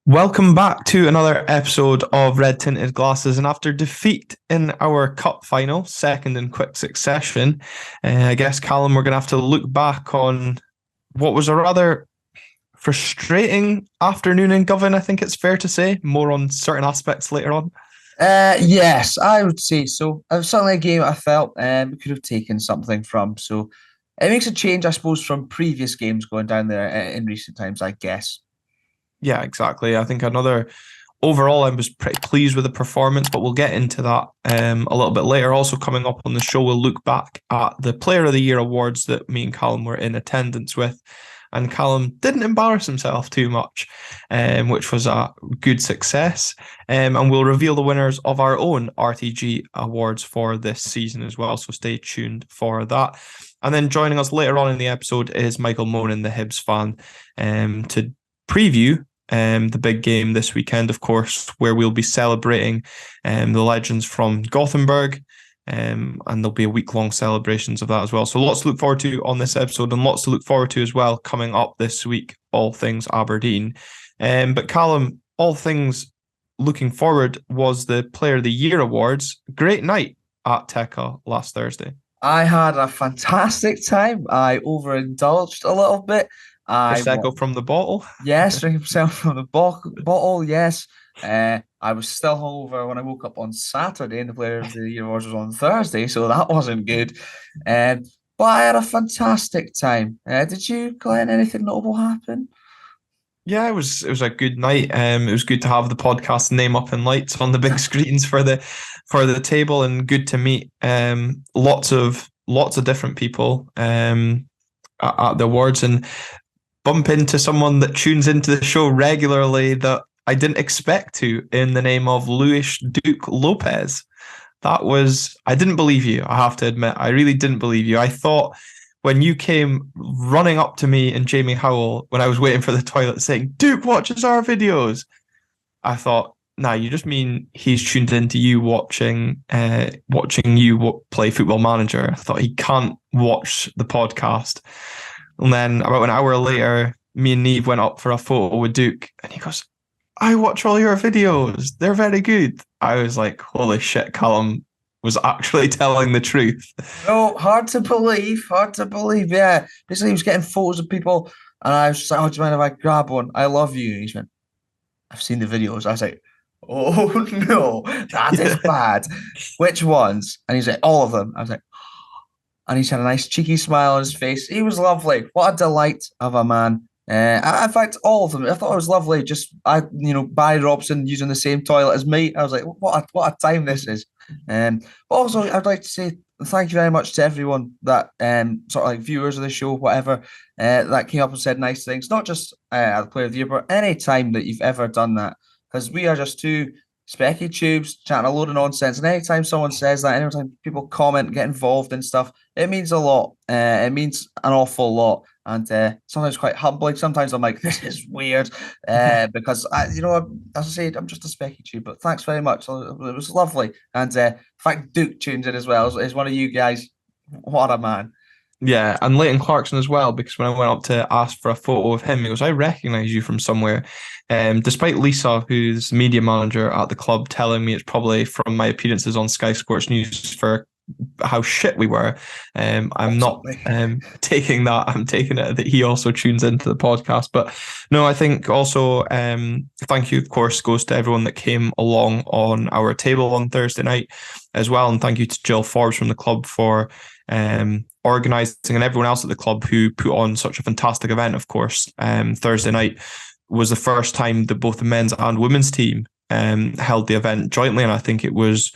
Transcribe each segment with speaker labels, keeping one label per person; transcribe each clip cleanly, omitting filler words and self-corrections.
Speaker 1: Welcome back to another episode of Red Tinted Glasses. And after defeat in our cup final, second in quick succession, I guess, Calum, we're going to have to look back on what was a rather frustrating afternoon in Govan, I think it's fair to say. More on certain aspects later on.
Speaker 2: Yes, I would say so. It was certainly a game I felt we could have taken something from. So it makes a change, I suppose, from previous games going down there in recent times, I guess.
Speaker 1: Yeah, exactly. I think overall, I was pretty pleased with the performance, but we'll get into that a little bit later. Also, coming up on the show, we'll look back at the Player of the Year awards that me and Calum were in attendance with. And Calum didn't embarrass himself too much, which was a good success. And we'll reveal the winners of our own RTG awards for this season as well. So stay tuned for that. And then joining us later on in the episode is Michael Monan, the Hibs fan, to preview the big game this weekend, of course, where we'll be celebrating the legends from Gothenburg. And there'll be a week-long celebrations of that as well. So lots to look forward to on this episode, and lots to look forward to as well coming up this week, all things Aberdeen. But Calum, all things looking forward was the Player of the Year awards. Great night at Tekka last Thursday.
Speaker 2: I had a fantastic time. I overindulged a little bit.
Speaker 1: Prosecco from the bottle?
Speaker 2: Yes, drinking myself from the bottle, yes. I was still hungover when I woke up on Saturday, and the Player of the Year awards was on Thursday, so that wasn't good. But I had a fantastic time. Did you, Glen, anything notable happen?
Speaker 1: Yeah, it was a good night. It was good to have the podcast name up in lights on the big screens for the table, and good to meet lots of different people at the awards, and bump into someone that tunes into the show regularly that I didn't expect to, in the name of Luis Duke Lopez. I didn't believe you, I have to admit. I really didn't believe you. I thought when you came running up to me and Jamie Howell when I was waiting for the toilet saying, Duke watches our videos, I thought, nah, you just mean he's tuned into you watching you play Football Manager. I thought he can't watch the podcast. And then about an hour later, me and Neve went up for a photo with Duke, and he goes, I watch all your videos. They're very good. I was like, holy shit, Calum was actually telling the truth.
Speaker 2: No, hard to believe. Yeah. Basically, he was getting photos of people, and I was just like, oh, do you mind if I grab one? I love you. And he went, I've seen the videos. I was like, oh, no, that is bad. Which ones? And he's like, all of them. I was like, and he's had a nice cheeky smile on his face. He was lovely. What a delight of a man. In fact, all of them. I thought it was lovely. Just Barry Robson using the same toilet as me. I was like, what a time this is. But also, I'd like to say thank you very much to everyone that sort of like viewers of the show, whatever, that came up and said nice things. Not just at the Player of the Year, but any time that you've ever done that, because we are just two specky tubes chatting a load of nonsense. And anytime someone says that, anytime people comment, get involved in stuff, it means a lot. It means an awful lot. And sometimes quite humbling. Sometimes I'm like, this is weird, because as I said, I'm just a specky tube. But thanks very much. It was lovely. And in fact, Duke tunes in as well. Is one of you guys. What a man.
Speaker 1: Yeah, and Leighton Clarkson as well, because when I went up to ask for a photo of him, he goes, I recognise you from somewhere. Despite Lisa, who's media manager at the club, telling me it's probably from my appearances on Sky Sports News for how shit we were. I'm not taking that. I'm taking it that he also tunes into the podcast. But no, I think also thank you, of course, goes to everyone that came along on our table on Thursday night as well. And thank you to Jill Forbes from the club for organising, and everyone else at the club who put on such a fantastic event, of course. Thursday night was the first time that both the men's and women's team held the event jointly, and I think it was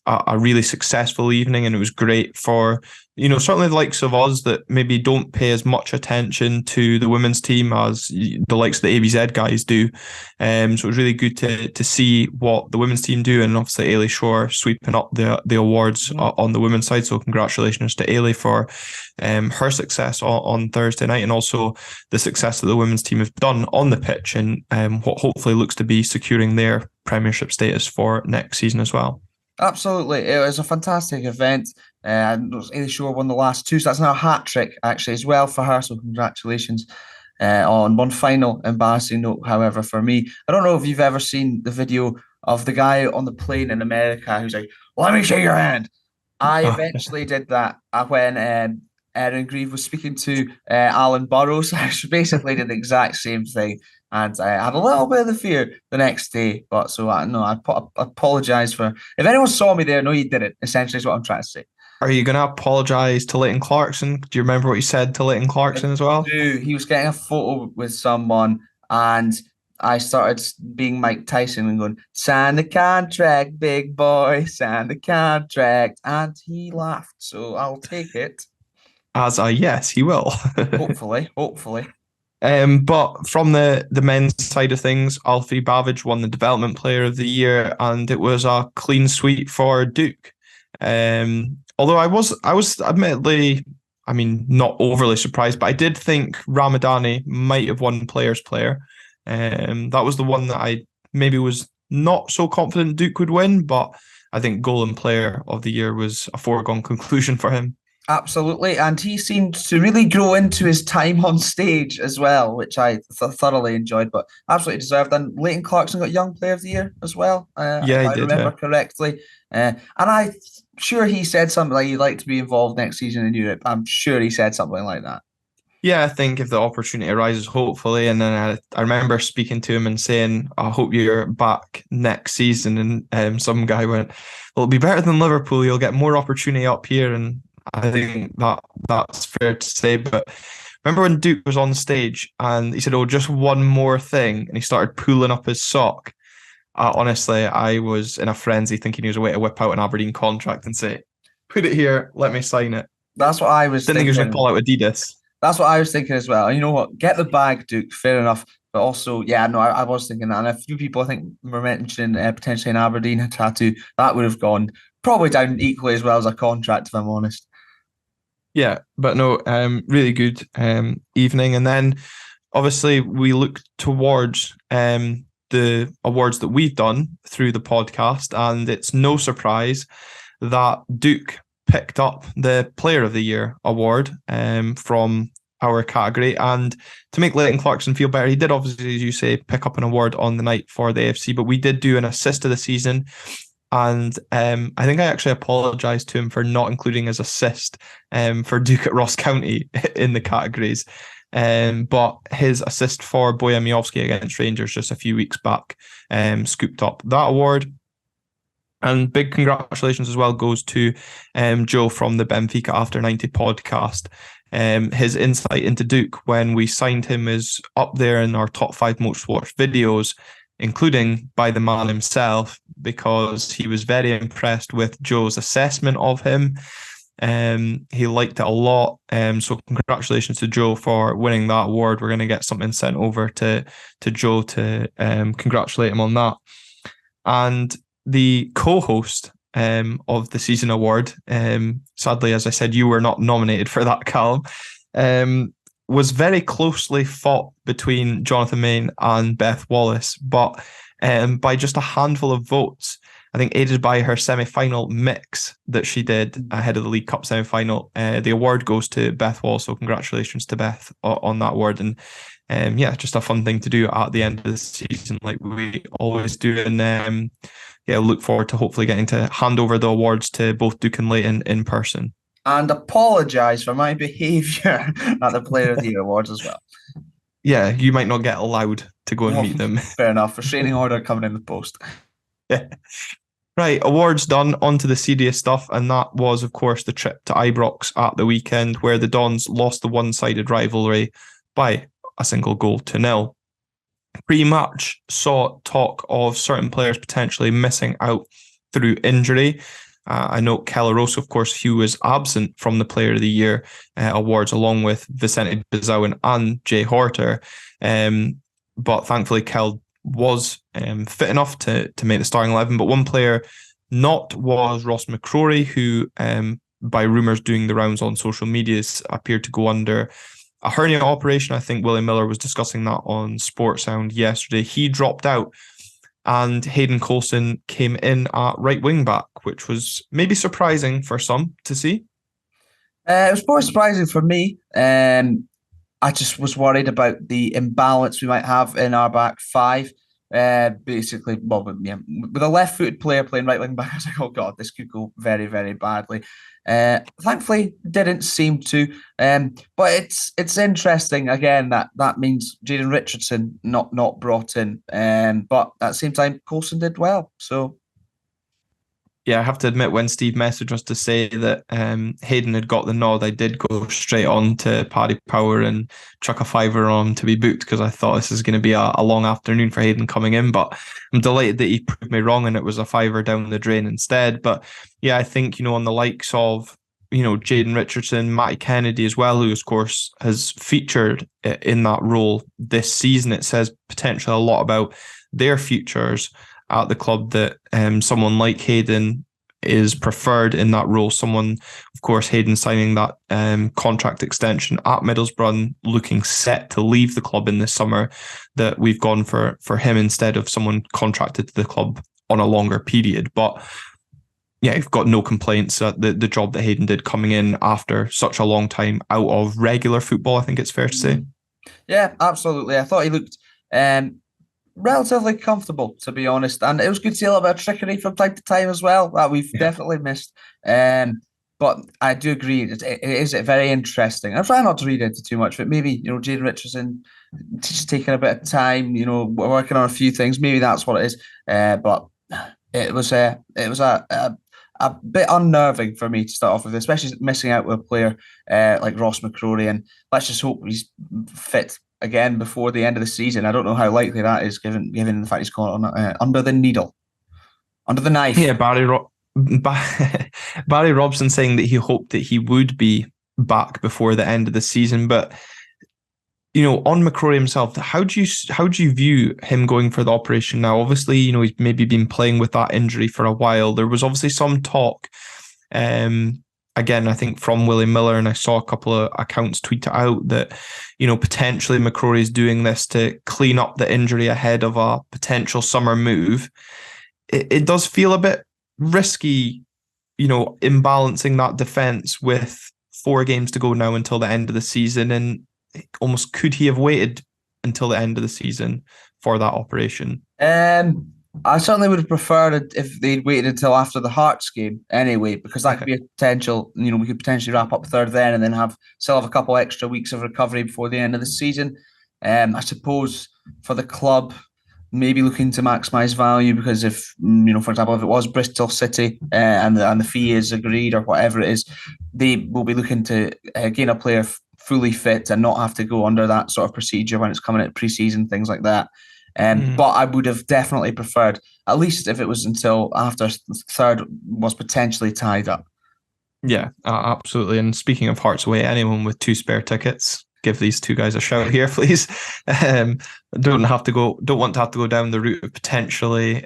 Speaker 1: a really successful evening, and it was great for, certainly the likes of us that maybe don't pay as much attention to the women's team as the likes of the ABZ guys do. So it was really good to see what the women's team do, and obviously Ailey Shore sweeping up the awards on the women's side. So congratulations to Ailey for her success on Thursday night, and also the success that the women's team have done on the pitch, and what hopefully looks to be securing their Premiership status for next season as well.
Speaker 2: Absolutely. It was a fantastic event. And Ailey Shore won the last two, so that's now a hat trick actually as well for her. So congratulations. On one final embarrassing note, however, for me, I don't know if you've ever seen the video of the guy on the plane in America who's like, "Let me shake your hand." I eventually did that when Aaron Grieve was speaking to Alan Burrows. I basically did the exact same thing, and I had a little bit of the fear the next day. But so I apologize for if anyone saw me there. No, you didn't. Essentially, is what I'm trying to say.
Speaker 1: Are you going to apologise to Leighton Clarkson? Do you remember what you said to Leighton Clarkson as well?
Speaker 2: He was getting a photo with someone, and I started being Mike Tyson and going, "Sign the contract, big boy, sign the contract," and he laughed. So I'll take it.
Speaker 1: As a yes, he will.
Speaker 2: Hopefully.
Speaker 1: But from the men's side of things, Alfie Bavidge won the Development Player of the Year, and it was a clean sweep for Duke. Although I was admittedly, I mean, not overly surprised, but I did think Ramadani might have won Players Player. That was the one that I maybe was not so confident Duke would win, but I think Golden Player of the Year was a foregone conclusion for him.
Speaker 2: Absolutely, and he seemed to really grow into his time on stage as well, which I thoroughly enjoyed, but absolutely deserved. And Leighton Clarkson got Young Player of the Year as well,
Speaker 1: Yeah,
Speaker 2: if
Speaker 1: he
Speaker 2: I
Speaker 1: did,
Speaker 2: remember correctly. And I'm sure he said something like he'd like to be involved next season in Europe. I'm sure he said something like that.
Speaker 1: Yeah, I think if the opportunity arises, hopefully. And then I remember speaking to him and saying, "I hope you're back next season." And some guy went, "Well, it'll be better than Liverpool. You'll get more opportunity up here." And I think that's fair to say. But remember when Duke was on stage and he said, "Oh, just one more thing," and he started pulling up his sock. Honestly, I was in a frenzy thinking he was a way to whip out an Aberdeen contract and say, "Put it here, let me sign it."
Speaker 2: That's what I was
Speaker 1: Didn't think he was going to
Speaker 2: thinking.
Speaker 1: pull out Adidas.
Speaker 2: That's what I was thinking as well. And you know what? Get the bag, Duke. Fair enough. But also, yeah, no, I was thinking that. And a few people, I think, were mentioning potentially an Aberdeen tattoo. That would have gone probably down equally as well as a contract, if I'm honest.
Speaker 1: Yeah, but no, really good evening. And then obviously we look towards the awards that we've done through the podcast, and it's no surprise that Duke picked up the Player of the Year award from our category. And to make Leighton Clarkson feel better, he did obviously, as you say, pick up an award on the night for the AFC, but we did do an assist of the season. And I think I actually apologised to him for not including his assist for Duke at Ross County in the categories. But his assist for Bojan Miovski against Rangers just a few weeks back scooped up that award. And big congratulations as well goes to Joe from the Benfica After 90 podcast. His insight into Duke when we signed him is up there in our top 5 most watched videos, including by the man himself, because he was very impressed with Joe's assessment of him. He liked it a lot. So congratulations to Joe for winning that award. We're going to get something sent over to Joe to congratulate him on that. And the co-host of the season award, sadly, as I said, you were not nominated for that, Calum, was very closely fought between Jonathan Main and Beth Wallace, but by just a handful of votes, I think aided by her semi-final mix that she did ahead of the League Cup semi-final, the award goes to Beth Wallace. So congratulations to Beth on that award. And yeah, just a fun thing to do at the end of the season, like we always do. And yeah, look forward to hopefully getting to hand over the awards to both Duke and Leighton in person.
Speaker 2: And apologise for my behaviour at the Player of the Year awards as well.
Speaker 1: Yeah, you might not get allowed to go and meet them.
Speaker 2: Fair enough. Restraining order coming in the post.
Speaker 1: Yeah. Right, awards done, on to the serious stuff, and that was, of course, the trip to Ibrox at the weekend, where the Dons lost the one-sided rivalry by a single goal to 0. Pre-match saw talk of certain players potentially missing out through injury. I know Kelleros, of course, who was absent from the Player of the Year awards, along with Vicente Bizauen and Jay Horter. But thankfully, Kel was fit enough to make the starting 11. But one player not was Ross McCrory, who, by rumours doing the rounds on social medias, appeared to go under a hernia operation. I think William Miller was discussing that on Sports Sound yesterday. He dropped out, and Hayden Coulson came in at right wing back, which was maybe surprising for some to see.
Speaker 2: It was more surprising for me. I just was worried about the imbalance we might have in our back five. Basically, well, with a left-footed player playing right wing back, I was like, oh god, this could go very, very badly. Thankfully, didn't seem to. But it's interesting again that means Jaden Richardson not brought in. But at the same time, Coulson did well. So
Speaker 1: Yeah, I have to admit, when Steve messaged us to say that Hayden had got the nod, I did go straight on to Paddy Power and chuck a fiver on to be booked, because I thought this is going to be a long afternoon for Hayden coming in. But I'm delighted that he proved me wrong and it was a fiver down the drain instead. But yeah, I think, on the likes of, Jaden Richardson, Matty Kennedy as well, who of course has featured in that role this season, it says potentially a lot about their futures at the club that someone like Hayden is preferred in that role. Someone, of course, Hayden signing that contract extension at Middlesbrough and looking set to leave the club in this summer, that we've gone for him instead of someone contracted to the club on a longer period. But yeah, I've got no complaints at the job that Hayden did coming in after such a long time out of regular football, I think it's fair to say.
Speaker 2: Yeah, absolutely. I thought he looked relatively comfortable, to be honest, and it was good to see a little bit of trickery from time to time as well that we've definitely missed. But I do agree, it is very interesting. I'm trying not to read into too much, but maybe Jaden Richardson just taking a bit of time, we're working on a few things. Maybe that's what it is. But it was a bit unnerving for me to start off with, especially missing out with a player like Ross McCrory, and let's just hope he's fit again before the end of the season. I don't know how likely that is, given the fact he's caught on under the needle, under the knife.
Speaker 1: Yeah, Barry Robson saying that he hoped that he would be back before the end of the season. But on McCrory himself, how do you view him going for the operation now? Obviously, he's maybe been playing with that injury for a while. There was obviously some talk. Again, I think from Willie Miller, and I saw a couple of accounts tweet it out that, potentially McCrory is doing this to clean up the injury ahead of a potential summer move. It does feel a bit risky, imbalancing that defence with 4 games to go now until the end of the season. And almost, could he have waited until the end of the season for that operation?
Speaker 2: I certainly would have preferred it if they'd waited until after the Hearts game anyway, because that could be a potential, we could potentially wrap up third then and then still have a couple extra weeks of recovery before the end of the season. I suppose for the club, maybe looking to maximise value, because if, for example, if it was Bristol City and the fee is agreed or whatever it is, they will be looking to gain a player fully fit and not have to go under that sort of procedure when it's coming at pre-season, things like that. But I would have definitely preferred, at least if it was until after third was potentially tied up.
Speaker 1: Yeah, absolutely. And speaking of Hearts away, anyone with 2 spare tickets, give these 2 guys a shout here, please. Don't want to have to go down the route of potentially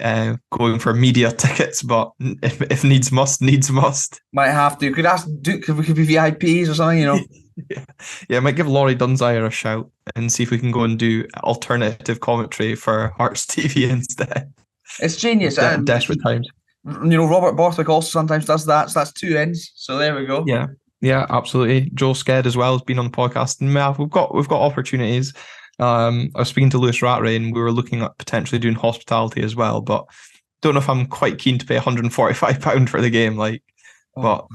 Speaker 1: going for media tickets, but if needs must, needs must.
Speaker 2: Might have to. Could ask Duke if we could be VIPs or something,
Speaker 1: Yeah, I might give Laurie Dunsire a shout and see if we can go and do alternative commentary for Hearts TV instead.
Speaker 2: It's genius.
Speaker 1: Desperate times.
Speaker 2: Robert Borthwick also sometimes does that. So that's 2 ends. So there we go.
Speaker 1: Yeah, absolutely. Joe Sked as well has been on the podcast, and we've got opportunities. I was speaking to Lewis Rattray, and we were looking at potentially doing hospitality as well, but don't know if I'm quite keen to pay £145 for the game. God.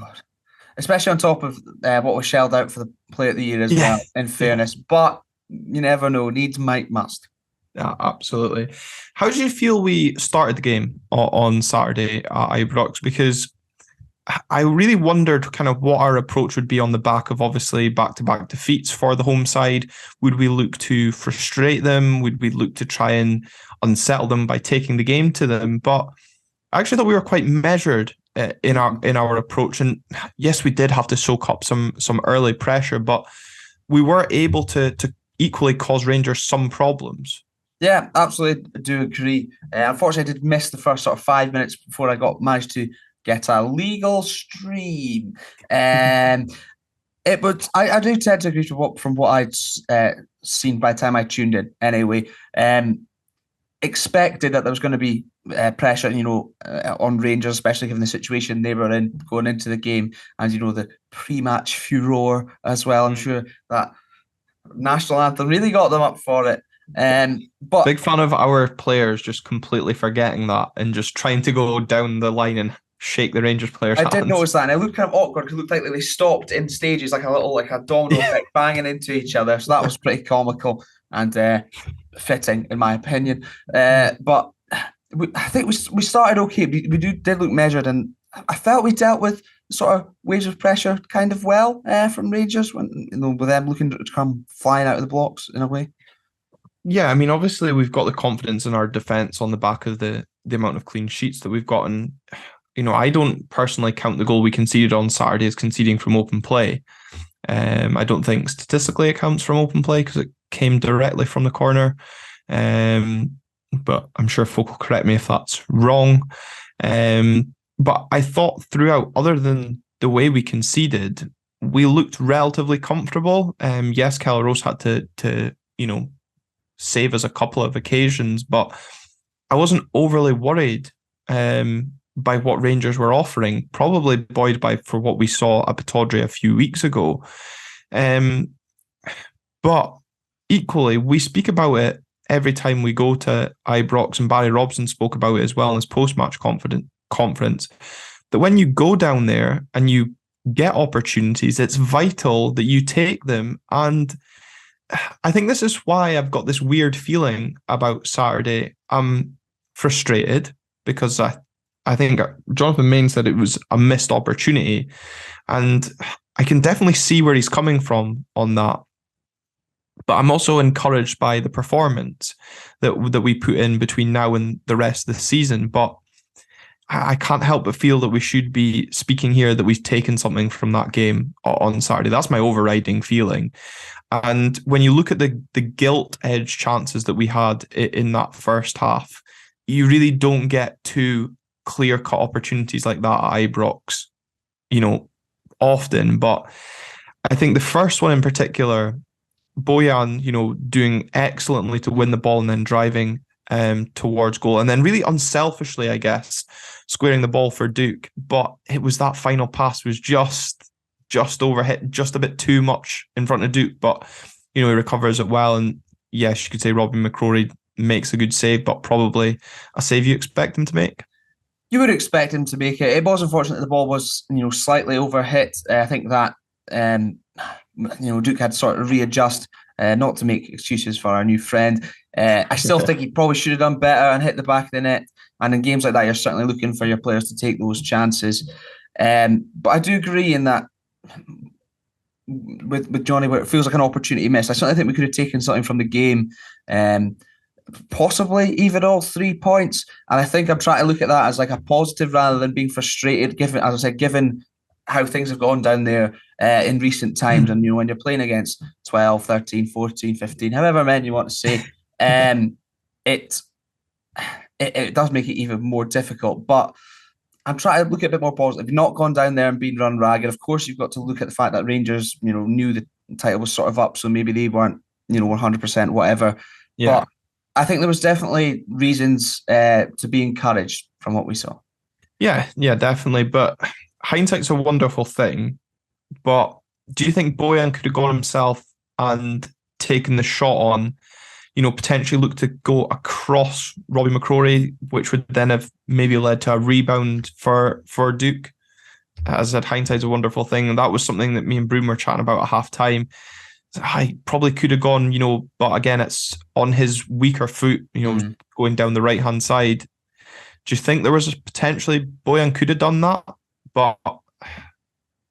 Speaker 2: Especially on top of what was shelled out for the Play of the Year as well, in fairness. But you never know. Needs might must.
Speaker 1: Yeah, absolutely. How did you feel we started the game on Saturday at Ibrox? Because I really wondered kind of what our approach would be on the back of obviously back-to-back defeats for the home side. Would we look to frustrate them? Would we look to try and unsettle them by taking the game to them? But I actually thought we were quite measured in our approach, and yes, we did have to soak up some early pressure, but we were able to equally cause Rangers some problems.
Speaker 2: Yeah, absolutely, I do agree. Unfortunately, I did miss the first sort of 5 minutes before I managed to get a legal stream. I do tend to agree from what I'd seen by the time I tuned in. Anyway, expected that there was going to be pressure, on Rangers, especially given the situation they were in going into the game, and the pre-match furore as well. I'm sure that national anthem really got them up for it. But
Speaker 1: Big fan of our players just completely forgetting that and just trying to go down the line and shake the Rangers players'
Speaker 2: I
Speaker 1: hands.
Speaker 2: did notice that, and it looked kind of awkward because it looked like they stopped in stages, like a domino effect, banging into each other. So that was pretty comical and fitting, in my opinion. But I think we started okay. We did look measured, and I felt we dealt with sort of waves of pressure kind of well from Rangers when with them looking to come flying out of the blocks in a way.
Speaker 1: Yeah, I mean, obviously we've got the confidence in our defence on the back of the amount of clean sheets that we've gotten. I don't personally count the goal we conceded on Saturday as conceding from open play. I don't think statistically it counts from open play because it came directly from the corner. But I'm sure folk will correct me if that's wrong. But I thought throughout, other than the way we conceded, we looked relatively comfortable. Yes, Calrose had to save us a couple of occasions, but I wasn't overly worried by what Rangers were offering, probably buoyed for what we saw at Pittodrie a few weeks ago. But equally, we speak about it every time we go to Ibrox, and Barry Robson spoke about it as well in his post-match conference, that when you go down there and you get opportunities, it's vital that you take them. And I think this is why I've got this weird feeling about Saturday. I'm frustrated because I think Jonathan Main said it was a missed opportunity, and I can definitely see where he's coming from on that. But I'm also encouraged by the performance that we put in between now and the rest of the season. But I can't help but feel that we should be speaking here that we've taken something from that game on Saturday. That's my overriding feeling. And when you look at the gilt-edged chances that we had in that first half, you really don't get two clear-cut opportunities like that at Ibrox, often. But I think the first one in particular, Bojan, doing excellently to win the ball and then driving towards goal, and then really unselfishly, I guess, squaring the ball for Duke. But it was that final pass was just overhit, just a bit too much in front of Duke. But he recovers it well, and yes, you could say Robbie McCrory makes a good save, but probably a save you expect him to make.
Speaker 2: You would expect him to make it. It was unfortunate the ball was slightly overhit. I think that Duke had to sort of readjust, not to make excuses for our new friend. I still think he probably should have done better and hit the back of the net. And in games like that, you're certainly looking for your players to take those chances. But I do agree in that with Johnny, where it feels like an opportunity missed. I certainly think we could have taken something from the game, possibly even all 3 points. And I think I'm trying to look at that as like a positive rather than being frustrated, given how things have gone down there in recent times. And when you're playing against 12, 13, 14, 15, however many you want to say, it does make it even more difficult. But I'm trying to look at it a bit more positive. You've not gone down there and been run ragged. Of course, you've got to look at the fact that Rangers, knew the title was sort of up, so maybe they weren't, 100% whatever. Yeah. But I think there was definitely reasons to be encouraged from what we saw.
Speaker 1: Yeah, definitely. But hindsight's a wonderful thing. But do you think Bojan could have gone himself and taken the shot on, potentially look to go across Robbie McCrory, which would then have maybe led to a rebound for Duke? As I said, hindsight's a wonderful thing. And that was something that me and Broom were chatting about at half time. I probably could have gone, but again, it's on his weaker foot, going down the right-hand side. Do you think there was potentially Bojan could have done that? But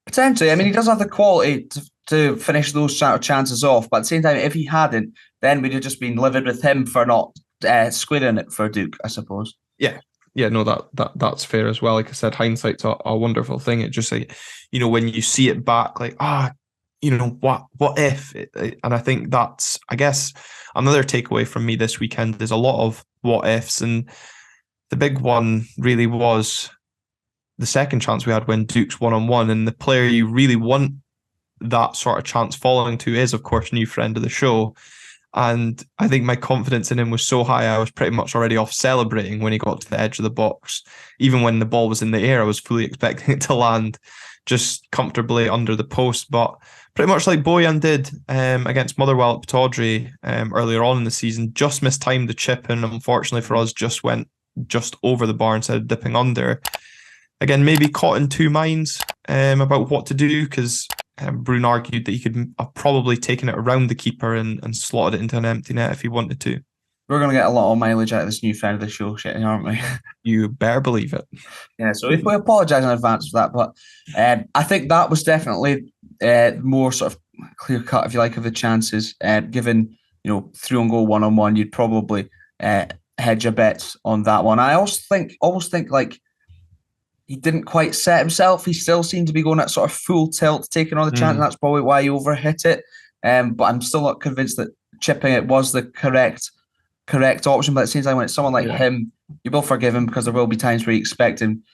Speaker 2: potentially, I mean, he does have the quality to finish those sort of chances off. But at the same time, if he hadn't, then we'd have just been livid with him for not squaring it for Duke, I suppose.
Speaker 1: Yeah, no, that's fair as well. Like I said, hindsight's a wonderful thing. It just like, when you see it back, like, what if? And I think that's, I guess, another takeaway from me this weekend is a lot of what ifs. And the big one really was the second chance we had when Duke's one-on-one, and the player you really want that sort of chance falling to is, of course, new friend of the show. And I think my confidence in him was so high, I was pretty much already off celebrating when he got to the edge of the box. Even when the ball was in the air, I was fully expecting it to land just comfortably under the post. But pretty much like Bojan did against Motherwell at Pittodrie earlier on in the season, just mistimed the chip, and unfortunately for us, just went just over the bar instead of dipping under. Again, maybe caught in two minds about what to do, because Bruno argued that he could have probably taken it around the keeper and slotted it into an empty net if he wanted to.
Speaker 2: We're going to get a lot of mileage out of this new friend of the show, shit, aren't we?
Speaker 1: You better believe it.
Speaker 2: Yeah, so we apologise in advance for that, but I think that was definitely more sort of clear cut, if you like, of the chances. Given, you know, 3-on-goal 1-on-1, you'd probably hedge your bets on that one. I almost think like he didn't quite set himself. He still seemed to be going at sort of full tilt, taking on the chance, and that's probably why he overhit it. But I'm still not convinced that chipping it was the correct option. But it seems like when it's someone like him, you will forgive him, because there will be times where you expect him,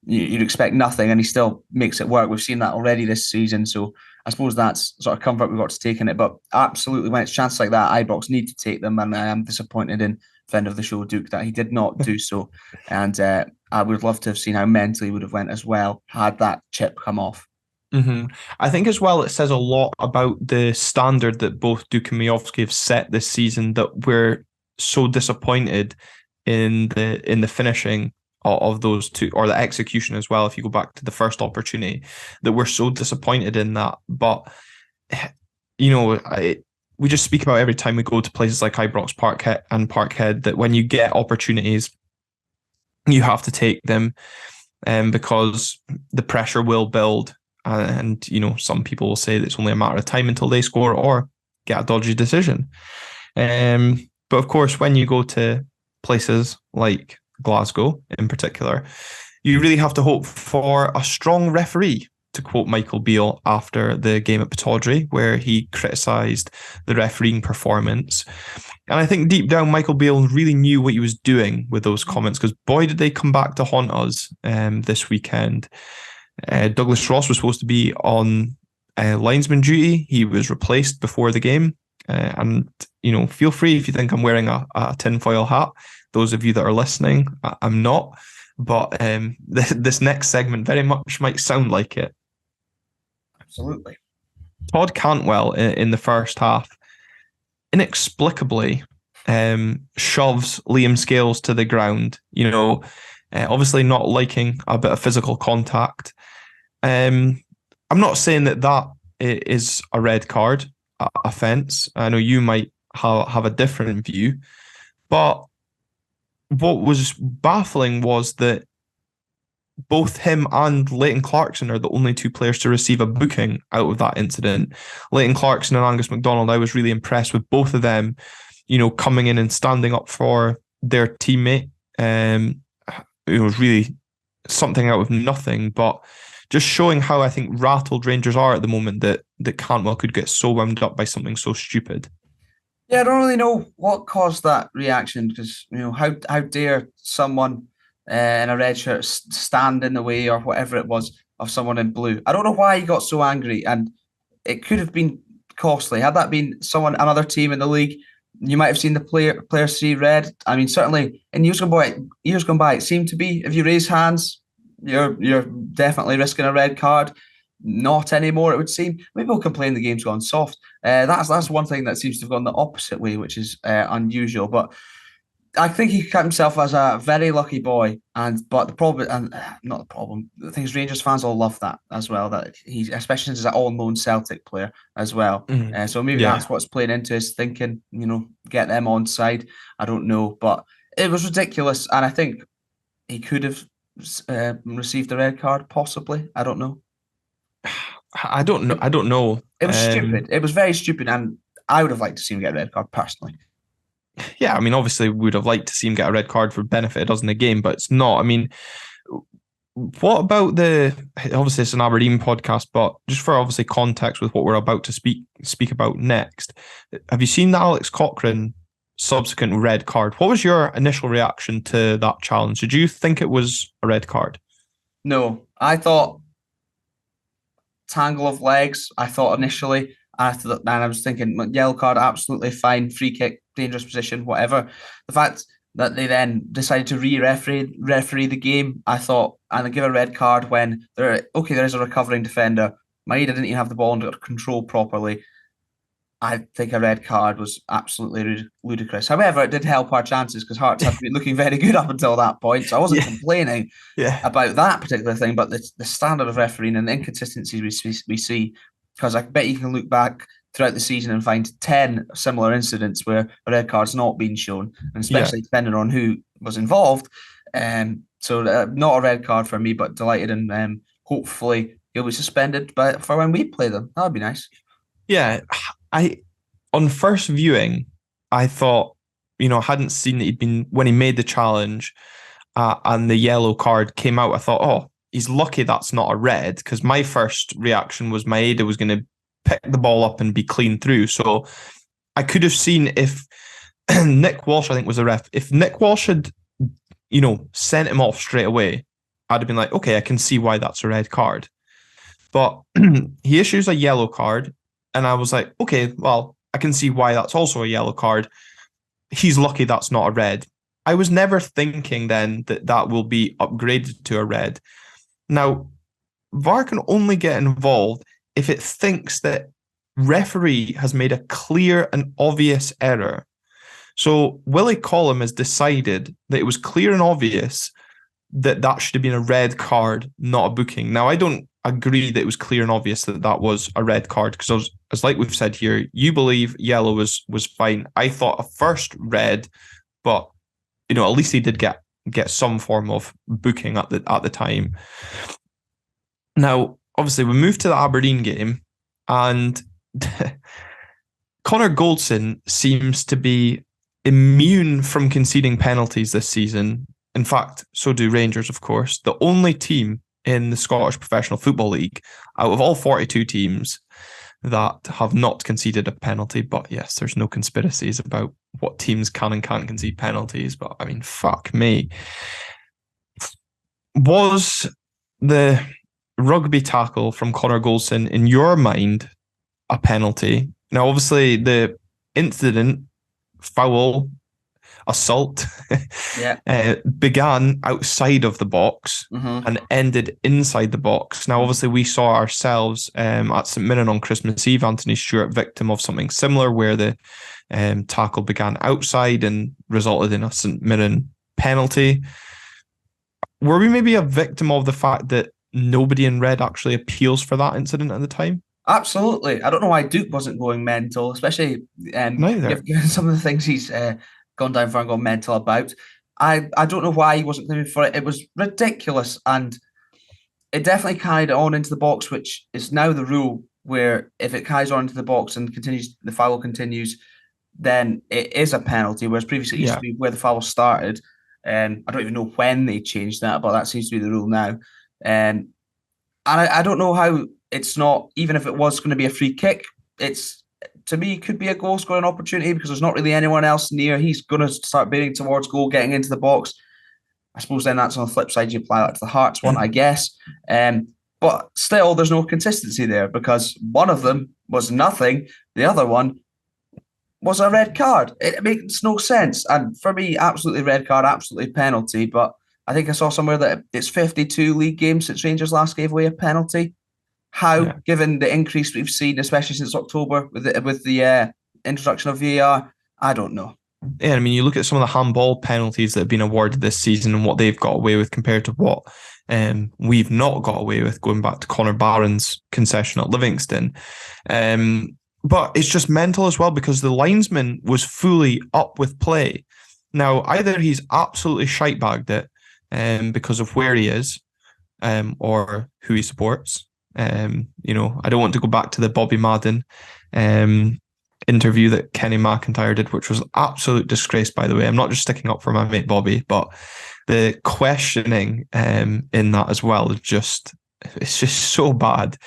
Speaker 2: you'd expect nothing, and he still makes it work. We've seen that already this season. So I suppose that's sort of comfort we've got to take in it. But absolutely, when it's chances like that, Ibrox need to take them, and I am disappointed in friend of the show, Duke, that he did not do so. And I would love to have seen how mentally he would have went as well had that chip come off.
Speaker 1: I think as well it says a lot about the standard that both Duke and Miovski have set this season, that we're so disappointed in the finishing of those two, or the execution as well, if you go back to the first opportunity, that we're so disappointed in that. But, you know, we just speak about every time we go to places like Ibrox Parkhead that when you get opportunities, you have to take them, because the pressure will build. And, you know, some people will say that it's only a matter of time until they score or get a dodgy decision. But of course, when you go to places like Glasgow in particular, you really have to hope for a strong referee, to quote Michael Beale after the game at Pittodrie, where he criticised the refereeing performance. And I think deep down, Michael Beale really knew what he was doing with those comments, because boy, did they come back to haunt us this weekend. Douglas Ross was supposed to be on linesman duty. He was replaced before the game. And, you know, feel free if you think I'm wearing a tinfoil hat. Those of you that are listening, I'm not. But this next segment very much might sound like it.
Speaker 2: Absolutely.
Speaker 1: Todd Cantwell in the first half inexplicably shoves Liam Scales to the ground. You know, obviously not liking a bit of physical contact. I'm not saying that is a red card offence. I know you might have a different view, but what was baffling was that both him and Leighton Clarkson are the only two players to receive a booking out of that incident. Leighton Clarkson and Angus MacDonald, I was really impressed with both of them, you know, coming in and standing up for their teammate. It was really something out of nothing, but just showing how I think rattled Rangers are at the moment, that Cantwell could get so wound up by something so stupid.
Speaker 2: Yeah, I don't really know what caused that reaction, because, you know, how dare someone in a red shirt stand in the way, or whatever it was, of someone in blue. I don't know why he got so angry, and it could have been costly. Had that been another team in the league, you might have seen the players see red. I mean, certainly in years gone by, it seemed to be, if you raise hands, you're definitely risking a red card. Not anymore, it would seem. Maybe we'll complain the game's gone soft. That's one thing that seems to have gone the opposite way, which is unusual. But I think he kept himself as a very lucky boy. But the problem, and not the problem, the thing is, Rangers fans all love that as well. That he's, especially since he's an all-known Celtic player as well. So maybe that's what's playing into his thinking. You know, get them on side. I don't know, but it was ridiculous, and I think he could have received a red card, possibly. I don't know.
Speaker 1: I don't know.
Speaker 2: It was stupid. It was very stupid, and I would have liked to see him get a red card personally.
Speaker 1: Yeah, I mean, obviously, we would have liked to see him get a red card for benefit us in the game, but it's not. I mean, what about obviously it's an Aberdeen podcast, but just for obviously context with what we're about to speak about next, have you seen the Alex Cochrane subsequent red card? What was your initial reaction to that challenge? Did you think it was a red card?
Speaker 2: No, I thought tangle of legs. I thought initially, and I was thinking yellow card, absolutely fine, free kick, dangerous position, whatever. The fact that they then decided to referee the game. I thought, and they give a red card when there is a recovering defender. Maeda didn't even have the ball under control properly. I think a red card was absolutely ludicrous. However, it did help our chances because Hearts had been looking very good up until that point. So I wasn't complaining about that particular thing, but the standard of refereeing and the inconsistencies we see, because I bet you can look back throughout the season and find 10 similar incidents where a red card's not been shown, and especially depending on who was involved. So not a red card for me, but delighted, and hopefully he'll be suspended for when we play them. That would be nice.
Speaker 1: Yeah, on first viewing, I thought, I hadn't seen that when he made the challenge and the yellow card came out, I thought, oh, he's lucky that's not a red, because my first reaction was Maeda was going to pick the ball up and be clean through. So I could have seen if Nick Walsh, I think, was the ref. If Nick Walsh had, sent him off straight away, I'd have been like, okay, I can see why that's a red card. But he issues a yellow card, and I was like, okay, well, I can see why that's also a yellow card. He's lucky that's not a red. I was never thinking then that will be upgraded to a red. Now, VAR can only get involved if it thinks that referee has made a clear and obvious error. So Willie Collum has decided that it was clear and obvious that should have been a red card, not a booking. Now, I don't agree that it was clear and obvious that was a red card, because as like we've said here, you believe yellow was fine. I thought a first red, but at least he did get some form of booking at the time. Now, obviously, we moved to the Aberdeen game, and Connor Goldson seems to be immune from conceding penalties this season. In fact, so do Rangers, of course. The only team in the Scottish Professional Football League out of all 42 teams that have not conceded a penalty. But yes, there's no conspiracies about what teams can and can't concede penalties. But I mean, fuck me. Was the rugby tackle from Connor Goldson, in your mind, a penalty? Now, obviously, the incident, foul, assault, began outside of the box and ended inside the box. Now, obviously, we saw ourselves at St Mirren on Christmas Eve, Anthony Stewart, victim of something similar, where the tackle began outside and resulted in a St Mirren penalty. Were we maybe a victim of the fact that nobody in red actually appeals for that incident at the time?
Speaker 2: Absolutely. I don't know why Duke wasn't going mental, especially given some of the things he's gone down for and gone mental about. I don't know why he wasn't claiming for it. It was ridiculous, and it definitely carried on into the box, which is now the rule, where if it carries on into the box and the foul continues, then it is a penalty, whereas previously it used to be where the foul started. I don't even know when they changed that, but that seems to be the rule now. And I don't know how it's not, even if it was going to be a free kick, it's, to me, could be a goal scoring opportunity because there's not really anyone else near. He's going to start beating towards goal, getting into the box. I suppose then that's on the flip side, you apply that to the Hearts one, I guess. But still, there's no consistency there because one of them was nothing. The other one was a red card. It makes no sense. And for me, absolutely red card, absolutely penalty. But I think I saw somewhere that it's 52 league games since Rangers last gave away a penalty. How, given the increase we've seen, especially since October with the introduction of VAR, I don't know.
Speaker 1: Yeah, I mean, you look at some of the handball penalties that have been awarded this season and what they've got away with compared to what we've not got away with, going back to Connor Barron's concession at Livingston. But it's just mental as well because the linesman was fully up with play. Now, either he's absolutely shite-bagged it because of where he is or who he supports. I don't want to go back to the Bobby Madden interview that Kenny McIntyre did, which was absolute disgrace, by the way. I'm not just sticking up for my mate Bobby, but the questioning in that as well is it's just so bad.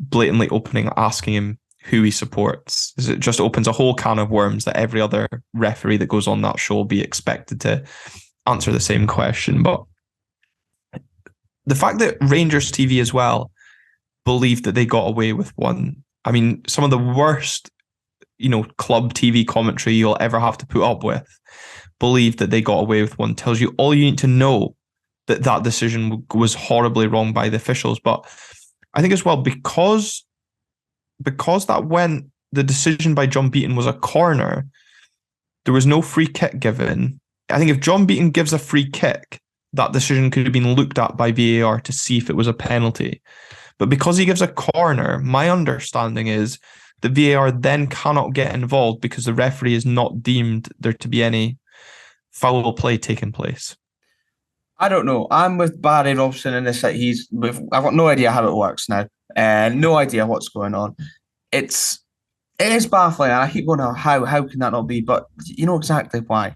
Speaker 1: Blatantly asking him who he supports. It just opens a whole can of worms that every other referee that goes on that show will be expected to answer the same question. But the fact that Rangers TV as well believed that they got away with one, I mean, some of the worst, club TV commentary you'll ever have to put up with. believe that they got away with one tells you all you need to know, that decision was horribly wrong by the officials. But I think as well, because the decision by John Beaton was a corner, there was no free kick given. I think if John Beaton gives a free kick, that decision could have been looked at by VAR to see if it was a penalty. But because he gives a corner, my understanding is the VAR then cannot get involved because the referee is not deemed there to be any foul play taking place.
Speaker 2: I don't know. I'm with Barry Robson in this. That I've got no idea how it works now. No idea what's going on. It is baffling, and I keep going, how can that not be? But you know exactly why.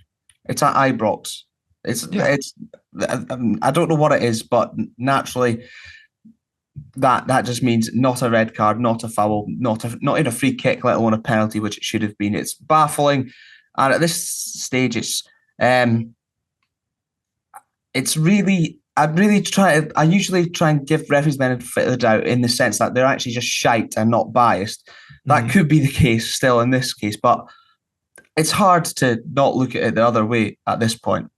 Speaker 2: It's at Ibrox. I don't know what it is, but naturally, that just means not a red card, not a foul, not in a free kick, let alone a penalty, which it should have been. It's baffling, and at this stage, it's really. I usually try and give referees benefit of the doubt in the sense that they're actually just shite and not biased. That could be the case still in this case, but it's hard to not look at it the other way at this point.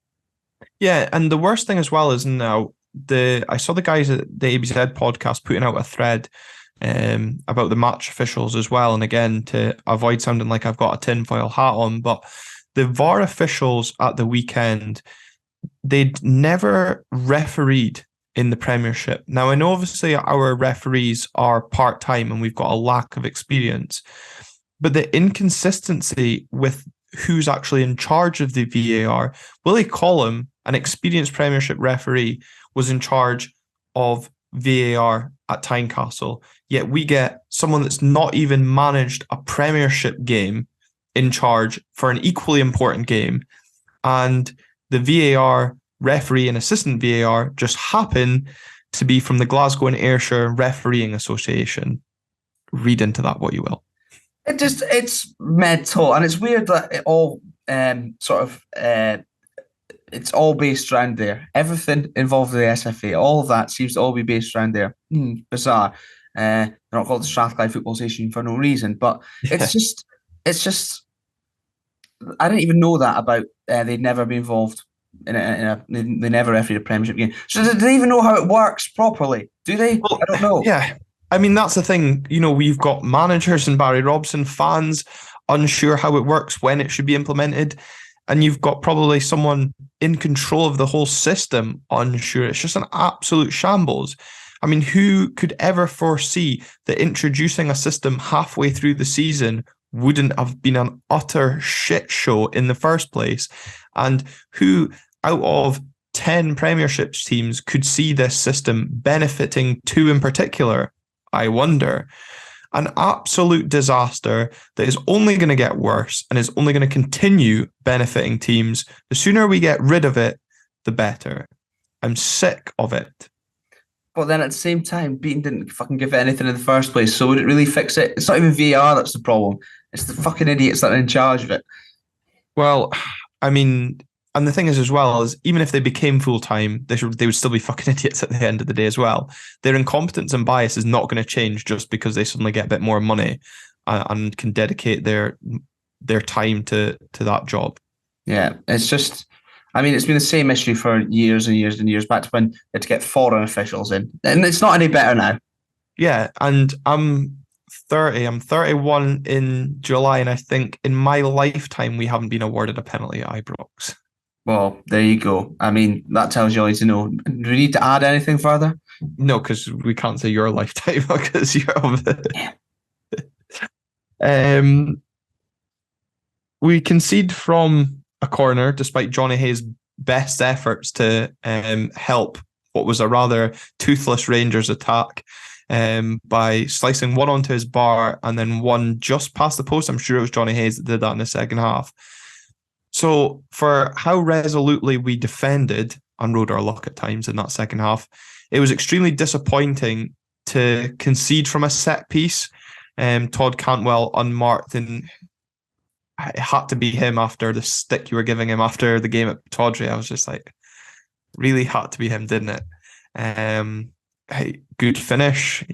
Speaker 1: Yeah, and the worst thing as well is now I saw the guys at the ABZ podcast putting out a thread about the match officials as well. And again, to avoid sounding like I've got a tinfoil hat on, but the VAR officials at the weekend, they'd never refereed in the Premiership. Now, I know obviously our referees are part-time and we've got a lack of experience, but the inconsistency with who's actually in charge of the VAR, Willie Calum, an experienced Premiership referee, was in charge of VAR at Tynecastle, yet we get someone that's not even managed a Premiership game in charge for an equally important game, and the VAR referee and assistant VAR just happen to be from the Glasgow and Ayrshire Refereeing Association. Read into that what you will.
Speaker 2: It's mental, and it's weird that it all it's all based around there. Everything involved with the SFA, all of that seems to all be based around there. Bizarre. They're not called the Strathclyde Football Association for no reason, but it's just. I didn't even know that about. They'd never been involved they never refereed a Premiership game. So do they even know how it works properly? Do they? Well, I don't know.
Speaker 1: Yeah. I mean, that's the thing. We've got managers and Barry Robson, fans unsure how it works, when it should be implemented. And you've got probably someone in control of the whole system unsure. It's just an absolute shambles. I mean, who could ever foresee that introducing a system halfway through the season wouldn't have been an utter shit show in the first place? And who out of 10 Premiership teams could see this system benefiting two in particular? I wonder. An absolute disaster that is only going to get worse and is only going to continue benefiting teams. The sooner we get rid of it, the better. I'm sick of it.
Speaker 2: But then at the same time, Beaton didn't fucking give it anything in the first place, so would it really fix it? It's not even VAR that's the problem. It's the fucking idiots that are in charge of it.
Speaker 1: Well, I mean, and the thing is as well, is even if they became full-time, they would still be fucking idiots at the end of the day as well. Their incompetence and bias is not going to change just because they suddenly get a bit more money and can dedicate their time to that job. Yeah,
Speaker 2: it's just... I mean, it's been the same issue for years and years and years, back to when they had to get foreign officials in. And it's not any better now.
Speaker 1: Yeah, and I'm 30. I'm 31 in July, and I think in my lifetime we haven't been awarded a penalty at Ibrox.
Speaker 2: Well, there you go. I mean, that tells you all you need to know. Do we need to add anything further?
Speaker 1: No, because we can't say your lifetime because you're of it. We concede from a corner, despite Johnny Hayes' best efforts to help what was a rather toothless Rangers attack by slicing one onto his bar and then one just past the post. I'm sure it was Johnny Hayes that did that in the second half. So for how resolutely we defended and rode our luck at times in that second half, it was extremely disappointing to concede from a set piece. Todd Cantwell unmarked, and it had to be him after the stick you were giving him after the game at Pittodrie. I was just like, really had to be him, didn't it? Hey, good finish,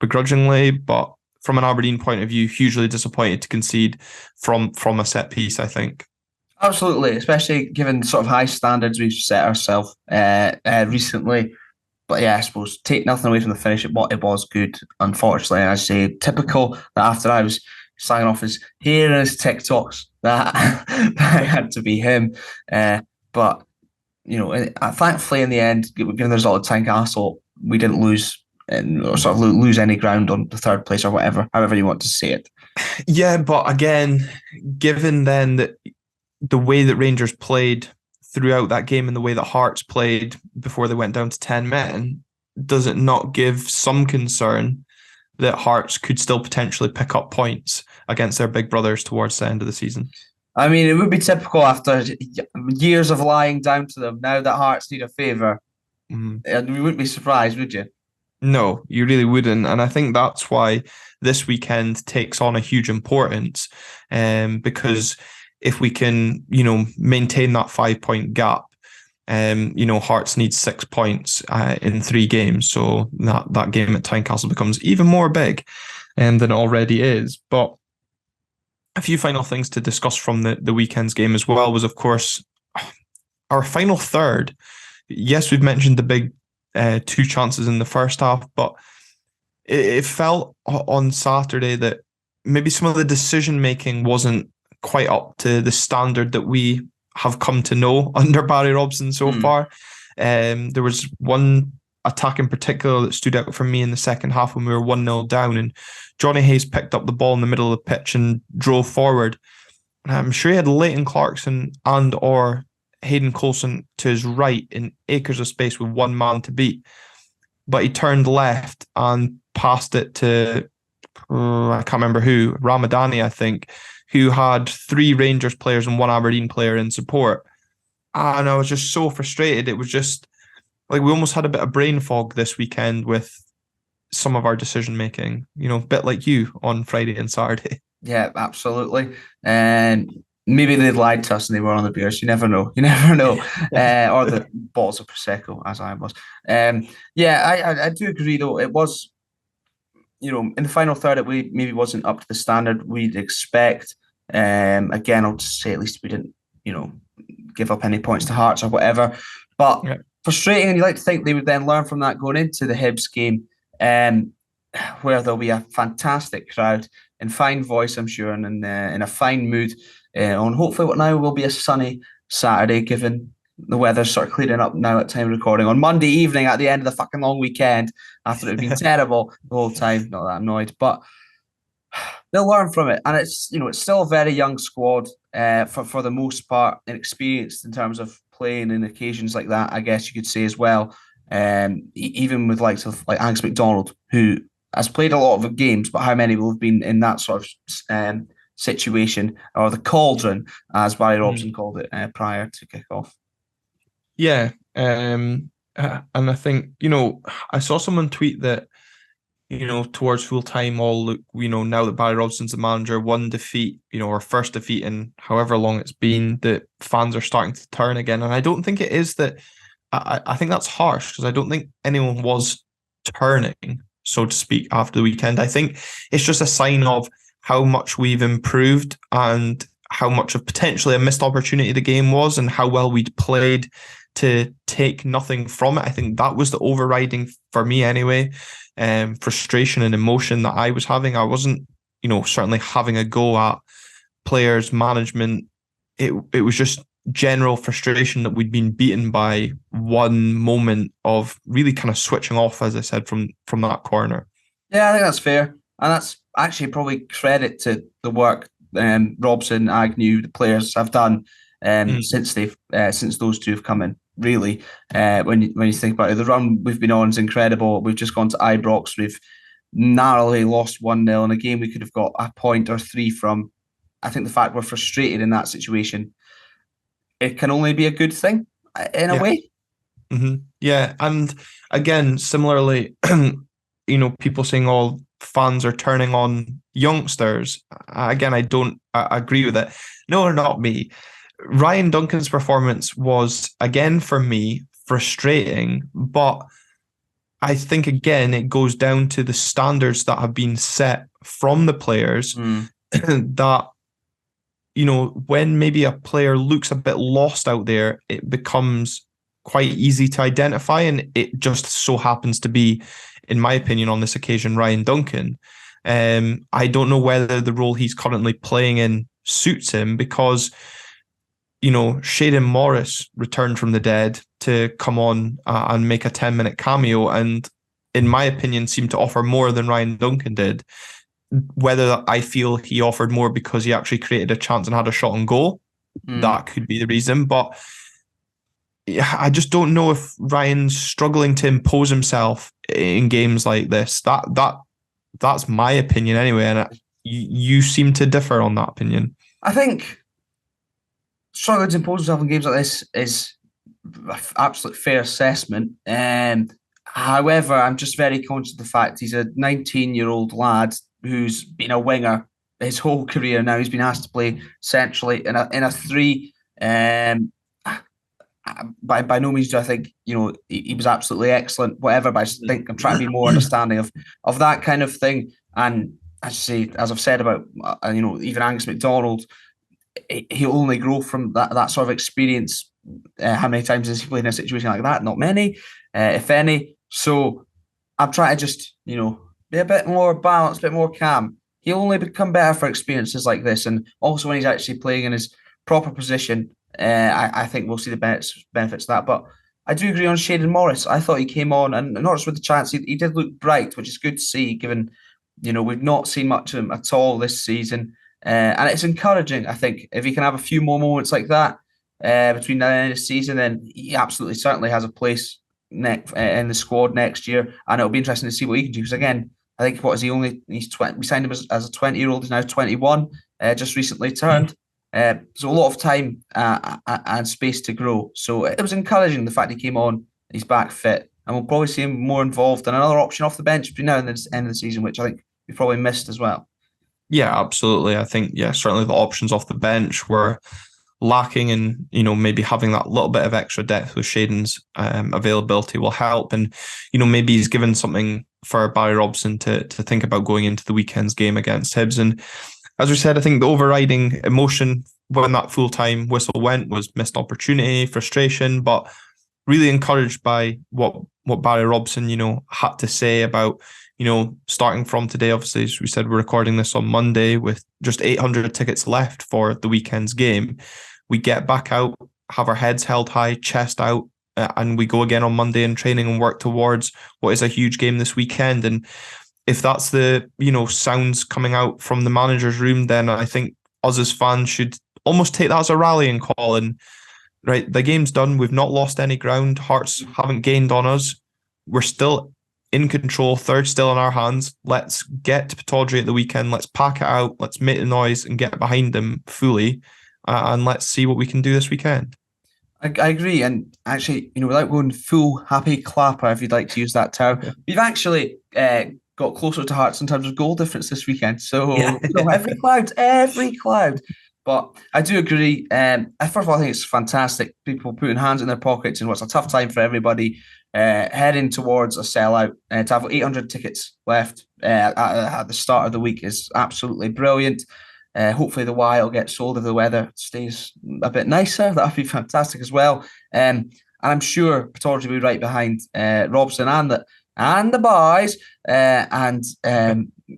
Speaker 1: begrudgingly, but from an Aberdeen point of view, hugely disappointed to concede from a set piece, I think.
Speaker 2: Absolutely, especially given the sort of high standards we've set ourselves recently. But yeah, I suppose take nothing away from the finish. It was good. Unfortunately, I say typical that after I was signing off his hearing his TikToks that that had to be him. But thankfully in the end, given the result of Tynecastle, we didn't lose and or sort of lose any ground on the third place or whatever, however you want to say it.
Speaker 1: Yeah, but again, given then that the way that Rangers played throughout that game and the way that Hearts played before they went down to 10 men, does it not give some concern that Hearts could still potentially pick up points against their big brothers towards the end of the season?
Speaker 2: I mean, it would be typical after years of lying down to them. Now that Hearts need a favour, and we wouldn't be surprised, would you?
Speaker 1: No, you really wouldn't. And I think that's why this weekend takes on a huge importance. Because if we can, maintain that 5-point gap, Hearts needs 6 points in 3 games. So that game at Tynecastle becomes even more big than it already is. But a few final things to discuss from the weekend's game as well was, of course, our final third. Yes, we've mentioned the big 2 chances in the first half, but it felt on Saturday that maybe some of the decision making wasn't quite up to the standard that we have come to know under Barry Robson so far. There was one attack in particular that stood out for me in the second half when we were 1-0 down, and Johnny Hayes picked up the ball in the middle of the pitch and drove forward. I'm sure he had Leighton Clarkson and or Hayden Coulson to his right in acres of space with one man to beat. But he turned left and passed it to, I can't remember who, Ramadani, I think, who had 3 Rangers players and 1 Aberdeen player in support. And I was just so frustrated. It was just like we almost had a bit of brain fog this weekend with some of our decision making, a bit like you on Friday and Saturday.
Speaker 2: Yeah, absolutely. And maybe they lied to us and they were on the beers. You never know. You never know. Or the bottles of Prosecco, as I was. I do agree, though. It was, in the final third, it maybe wasn't up to the standard we'd expect. Again, I'll just say at least we didn't, give up any points to Hearts or whatever. But frustrating, and you like to think they would then learn from that going into the Hibs game, where there'll be a fantastic crowd in fine voice, I'm sure, and in a fine mood on hopefully what now will be a sunny Saturday, given the weather's sort of clearing up now at time of recording on Monday evening at the end of the fucking long weekend after it had been terrible the whole time. Not that annoyed, but they'll learn from it, and it's still a very young squad for the most part, inexperienced in terms of playing in occasions like that, I guess you could say as well. Even with likes of like Angus MacDonald, who has played a lot of games, but how many will have been in that sort of situation, or the cauldron, as Barry Robson called it prior to kick-off?
Speaker 1: Yeah, and I think, I saw someone tweet that, towards full time, all look, now that Barry Robson's the manager, 1 defeat, our first defeat in however long it's been, that fans are starting to turn again. And I don't think it is that. I think that's harsh, because I don't think anyone was turning, so to speak, after the weekend. I think it's just a sign of how much we've improved and how much of potentially a missed opportunity the game was, and how well we'd played to take nothing from it. I think that was the overriding, for me anyway, frustration and emotion that I was having. I wasn't, certainly having a go at players, management. It was just general frustration that we'd been beaten by one moment of really kind of switching off, as I said, from that corner.
Speaker 2: Yeah, I think that's fair. And that's actually probably credit to the work Robson, Agnew, the players have done since those two have come in. Really, when you think about it, the run we've been on is incredible. We've just gone to Ibrox. We've narrowly lost 1-0 in a game we could have got a point or 3 from. I think the fact we're frustrated in that situation, it can only be a good thing in a way.
Speaker 1: Mm-hmm. Yeah, and again, similarly, people saying all fans are turning on youngsters. Again, I agree with it. No, not me. Ryan Duncan's performance was, again, for me, frustrating, but I think, again, it goes down to the standards that have been set from the players that when maybe a player looks a bit lost out there, it becomes quite easy to identify. And it just so happens to be, in my opinion, on this occasion, Ryan Duncan. I don't know whether the role he's currently playing in suits him because, Shayden Morris returned from the dead to come on and make a 10-minute cameo. And in my opinion, seemed to offer more than Ryan Duncan did. Whether I feel he offered more because he actually created a chance and had a shot on goal, that could be the reason. But yeah, I just don't know if Ryan's struggling to impose himself in games like this. That's my opinion anyway, and you seem to differ on that opinion.
Speaker 2: I think struggling to impose himself in games like this is an absolute fair assessment. However, I'm just very conscious of the fact he's a 19-year-old lad who's been a winger his whole career. Now he's been asked to play centrally in a three. By no means do I think he was absolutely excellent, whatever. But I just think I'm trying to be more understanding of that kind of thing. And as I've said about even Angus MacDonald, he'll only grow from that sort of experience. How many times has he played in a situation like that? Not many, if any. So I'm trying to just be a bit more balanced, a bit more calm. He'll only become better for experiences like this, and also when he's actually playing in his proper position. I think we'll see the benefits of that. But I do agree on Shayden Morris. I thought he came on, and not just with the chance, he did look bright, which is good to see, given we've not seen much of him at all this season. And it's encouraging, I think, if he can have a few more moments like that between now and the end of the season, then he absolutely certainly has a place in the squad next year. And it'll be interesting to see what he can do. Because again, I think he's 20. We signed him as a 20-year-old. He's now 21, just recently turned. So a lot of time and space to grow. So it was encouraging the fact he came on, he's back fit, and we'll probably see him more involved and another option off the bench between now and the end of the season, which I think we probably missed as well. Yeah,
Speaker 1: absolutely. I think, certainly the options off the bench were lacking, and maybe having that little bit of extra depth with Shayden's availability will help. And maybe he's given something for Barry Robson to think about going into the weekend's game against Hibs. And as we said, I think the overriding emotion when that full-time whistle went was missed opportunity, frustration, but really encouraged by what Barry Robson had to say about starting from today. Obviously, as we said, we're recording this on Monday with just 800 tickets left for the weekend's game. We get back out, have our heads held high, chest out, and we go again on Monday in training and work towards what is a huge game this weekend. And if that's the sounds coming out from the manager's room, then I think us as fans should almost take that as a rallying call. And right, the game's done. We've not lost any ground. Hearts haven't gained on us. We're still in control. Third still in our hands. Let's get to Pittodrie at the weekend. Let's pack it out. Let's make the noise and get behind them fully. And let's see what we can do this weekend.
Speaker 2: I agree. And actually, without going full happy clapper, if you'd like to use that term, we've actually got closer to Hearts in terms of goal difference this weekend. So every cloud. But I do agree. First of all, I think it's fantastic. People putting hands in their pockets in what's a tough time for everybody, heading towards a sellout. To have 800 tickets left at the start of the week is absolutely brilliant. Hopefully the Y will get sold if the weather stays a bit nicer. That would be fantastic as well. And I'm sure Pittodrie will be right behind Robson and the boys, and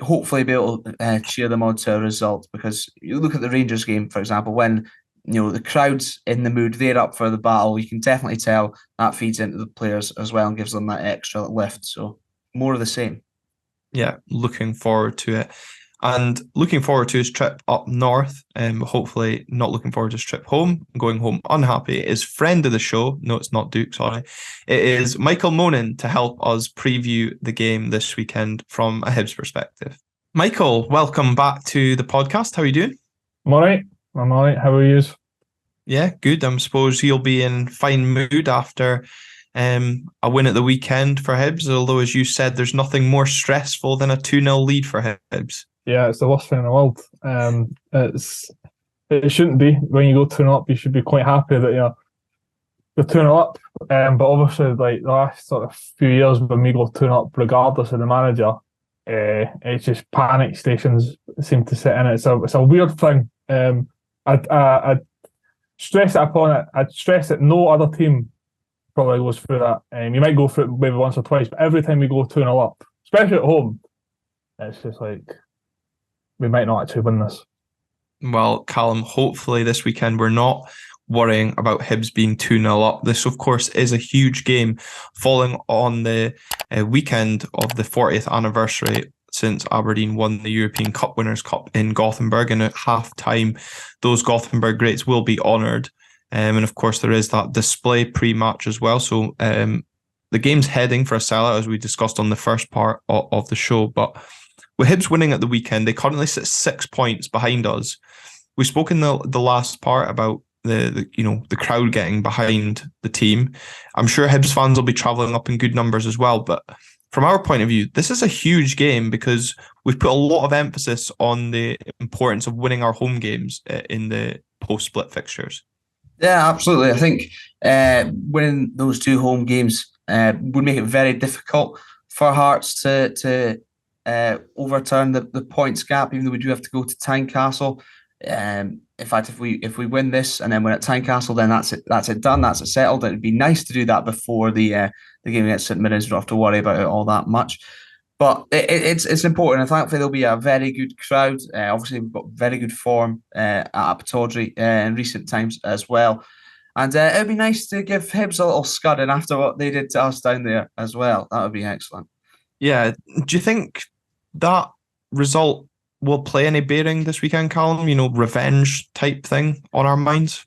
Speaker 2: hopefully be able to cheer them on to a result. Because you look at the Rangers game, for example, when the crowd's in the mood, they're up for the battle. You can definitely tell that feeds into the players as well and gives them that extra lift. So more of the same.
Speaker 1: Yeah, looking forward to it. And looking forward to his trip up north, and hopefully not looking forward to his trip home, going home unhappy, is friend of the show. No, it's not Duke, sorry. It is Michael Monan to help us preview the game this weekend from a Hibs perspective. Michael, welcome back to the podcast. How are you doing?
Speaker 3: I'm all right. How are you?
Speaker 1: Yeah, good. I suppose you'll be in fine mood after a win at the weekend for Hibs, although, as you said, there's nothing more stressful than a 2-0 lead for Hibs.
Speaker 3: Yeah, it's the worst thing in the world. It shouldn't be. When you go 2-0 up, you should be quite happy that you're 2-0 up. But obviously, like the last sort of few years, when we go 2-0 up, regardless of the manager, it's just panic stations seem to sit in it. It's a weird thing. I'd stress it upon it. I'd stress that no other team probably goes through that. You might go through it maybe once or twice, but every time we go 2-0 up, especially at home, it's just like we might not actually win this.
Speaker 1: Well, Calum, hopefully this weekend we're not worrying about Hibs being 2-0 up. This, of course, is a huge game falling on the weekend of the 40th anniversary since Aberdeen won the European Cup Winners' Cup in Gothenburg. And at half-time, those Gothenburg greats will be honoured. And of course, there is that display pre-match as well. So the game's heading for a sellout, as we discussed on the first part of the show. But with Hibs winning at the weekend, they currently sit 6 points behind us. We spoke in the last part about the crowd getting behind the team. I'm sure Hibs fans will be travelling up in good numbers as well. But from our point of view, this is a huge game because we've put a lot of emphasis on the importance of winning our home games in the post-split fixtures.
Speaker 2: Yeah, absolutely. I think winning those 2 home games would make it very difficult for Hearts to overturn the points gap, even though we do have to go to Tynecastle. In fact, if we win this and then win at Tynecastle, then that's it done. That's it settled. It'd be nice to do that before the game against St Mirren. We don't have to worry about it all that much. But it's important, and thankfully there'll be a very good crowd. Obviously, we've got very good form at Pittodrie in recent times as well. And it'd be nice to give Hibs a little scudding after what they did to us down there as well. That would be excellent.
Speaker 1: Yeah. Do you think that result will play any bearing this weekend, Calum? Revenge type thing on our minds?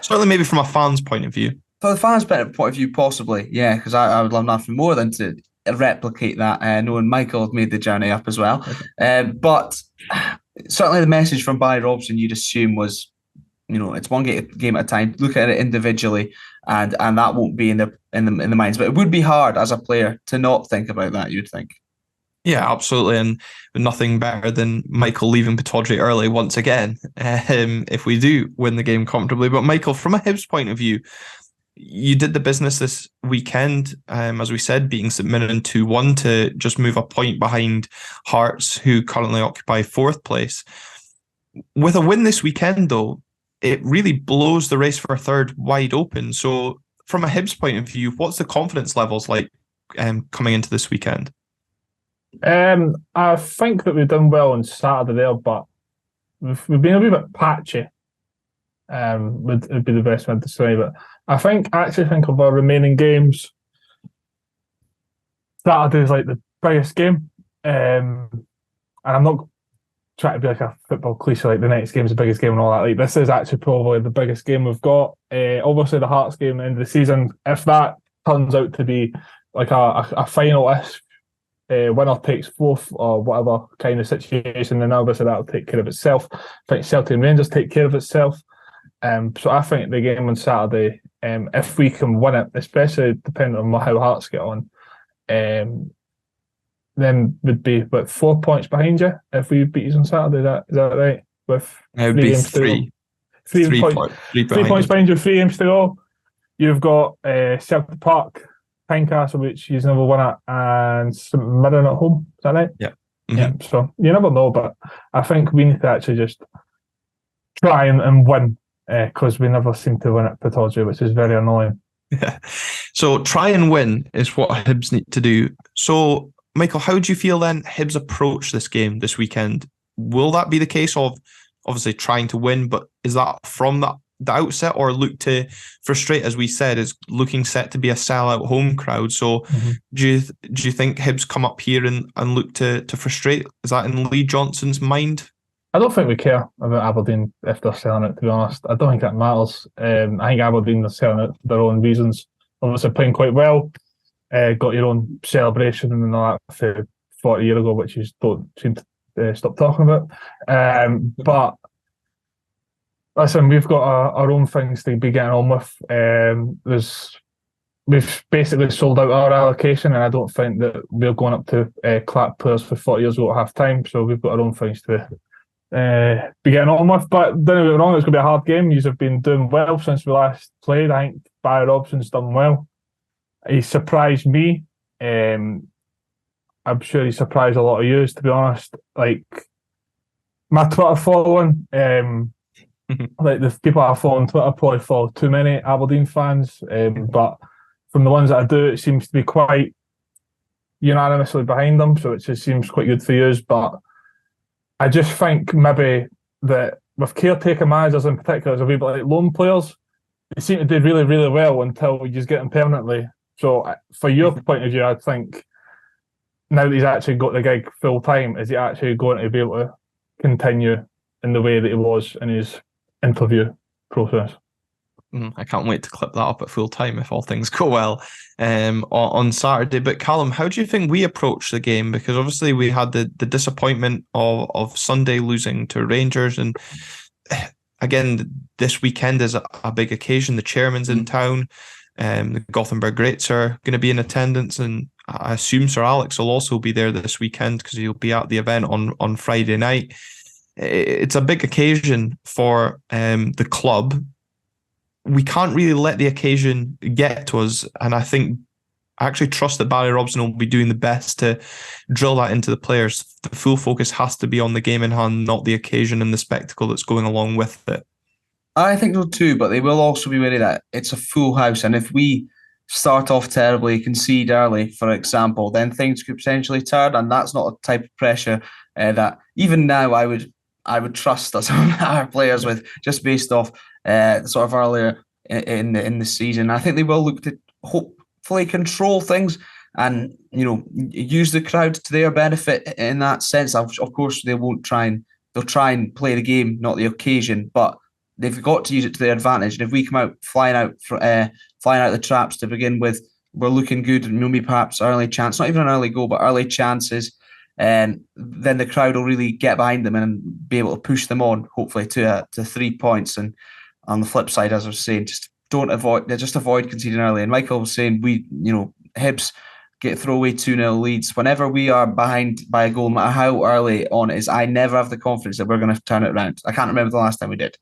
Speaker 1: Certainly maybe from a fan's point of view.
Speaker 2: From the fans' point of view, possibly, yeah, because I would love nothing more than to replicate that, knowing Michael had made the journey up as well. But certainly the message from Barry Robson, you'd assume, was, it's one game at a time. Look at it individually, and that won't be in the minds. But it would be hard as a player to not think about that, you'd think.
Speaker 1: Yeah, absolutely. And nothing better than Michael leaving Pittodrie early once again, if we do win the game comfortably. But Michael, from a Hibs point of view, you did the business this weekend, as we said, beating St Mirren 2-1 to just move a point behind Hearts, who currently occupy 4th place. With a win this weekend, though, it really blows the race for third wide open. So from a Hibs point of view, what's the confidence levels like coming into this weekend?
Speaker 3: I think that we've done well on Saturday there, but we've been a wee bit patchy. Would be the best way to say, but I actually think of our remaining games, Saturday's like the biggest game, and I'm not trying to be like a football cliche like the next game's the biggest game and all that. Like, this is actually probably the biggest game we've got. Obviously the Hearts game at the end of the season, if that turns out to be like a final-ish winner takes 4th or whatever kind of situation, then obviously that'll take care of itself. I think Celtic and Rangers take care of itself. So I think the game on Saturday, if we can win it, especially depending on how Hearts get on, then would be 4 points behind you if we beat you on Saturday. Is that right? With
Speaker 1: it would be 3.
Speaker 3: 3 points behind you, 3 games to go. You've got Celtic Park, Tynecastle, which you've never won at, and St Mirren at home. Is that right?
Speaker 1: Yeah.
Speaker 3: Mm-hmm. Yeah. So you never know, but I think we need to actually just try and win, because we never seem to win at Pittodrie, which is very annoying.
Speaker 1: Yeah. So try and win is what Hibs need to do. So, Michael, how do you feel then Hibs approach this game this weekend? Will that be the case of obviously trying to win, but is that from the outset, or look to frustrate, as we said, is looking set to be a sellout home crowd? So do you think Hibs come up here and look to frustrate? Is that in Lee Johnson's mind?
Speaker 3: I don't think we care about Aberdeen if they're selling it, to be honest. I don't think that matters. I think Aberdeen are selling it for their own reasons. Obviously playing quite well. Got your own celebration and all that for 40 years ago, which you don't seem to stop talking about. But listen, we've got our own things to be getting on with. We've basically sold out our allocation, and I don't think that we're going up to clap players for 40 years ago at half time. So we've got our own things to be getting on with. But don't get me wrong, it's going to be a hard game. You have been doing well since we last played. I think Barry Robson's done well. He surprised me. I'm sure he surprised a lot of you, to be honest. Like, my Twitter following, Like the people I follow on Twitter probably follow too many Aberdeen fans, but from the ones that I do, it seems to be quite unanimously behind them, so it just seems quite good for you. But I just think maybe that with caretaker managers in particular, as a wee bit like loan players, they seem to do really, really well until you just get them permanently. So for your point of view, I think now that he's actually got the gig full time, is he actually going to be able to continue in the way that he was in his interview process?
Speaker 1: I can't wait to clip that up at full time if all things go well on Saturday. But Calum, how do you think we approach the game? Because obviously we had the disappointment of Sunday losing to Rangers, and again this weekend is a big occasion. The chairman's in town, the Gothenburg Greats are going to be in attendance, and I assume Sir Alex will also be there this weekend because he'll be at the event on Friday night. It's a big occasion for the club. We can't really let the occasion get to us, and I actually trust that Barry Robson will be doing the best to drill that into the players. The full focus has to be on the game in hand, not the occasion and the spectacle that's going along with it.
Speaker 2: I think so too, but they will also be wary that it's a full house, and if we start off terribly, concede early, for example, then things could potentially turn, and that's not a type of pressure that even now I would trust us our players with, just based off sort of earlier in the season. I think they will look to hopefully control things and use the crowd to their benefit in that sense. Of course, they'll try and play the game, not the occasion, but they've got to use it to their advantage. And if we come out flying out the traps to begin with, we're looking good, and maybe perhaps early chance, not even an early goal, but early chances. And then the crowd will really get behind them and be able to push them on, hopefully to 3 points. And on the flip side, as I was saying, just avoid conceding early. And Michael was saying Hibs get throwaway 2-0 leads. Whenever we are behind by a goal, no matter how early on it is, I never have the confidence that we're going to turn it around. I can't remember the last time we did.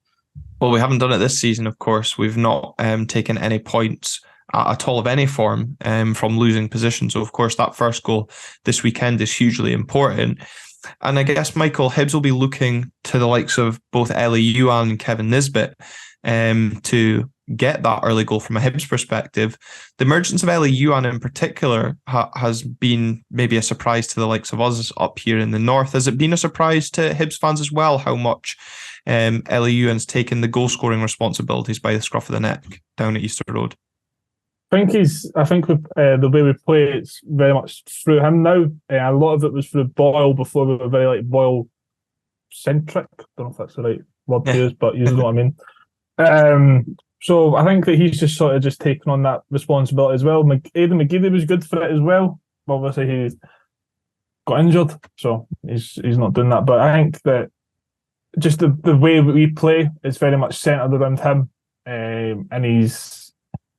Speaker 1: Well, we haven't done it this season, of course. We've not taken any points at all of any form from losing position. So, of course, that first goal this weekend is hugely important. And I guess, Michael, Hibs will be looking to the likes of both Ellie Youan and Kevin Nisbet to get that early goal from a Hibs perspective. The emergence of Ellie Youan in particular has been maybe a surprise to the likes of us up here in the north. Has it been a surprise to Hibs fans as well, how much Ellie Youan's taken the goal-scoring responsibilities by the scruff of the neck down at Easter Road?
Speaker 3: I think with the way we play, it's very much through him now. A lot of it was through Boyle before. We were very Boyle-centric. I don't know if that's the right word to use, but you know what I mean. So I think that he's just sort of just taken on that responsibility as well. Aidan McGeady was good for it as well. Obviously, he got injured, so he's not doing that. But I think that just the way we play is very much centred around him, and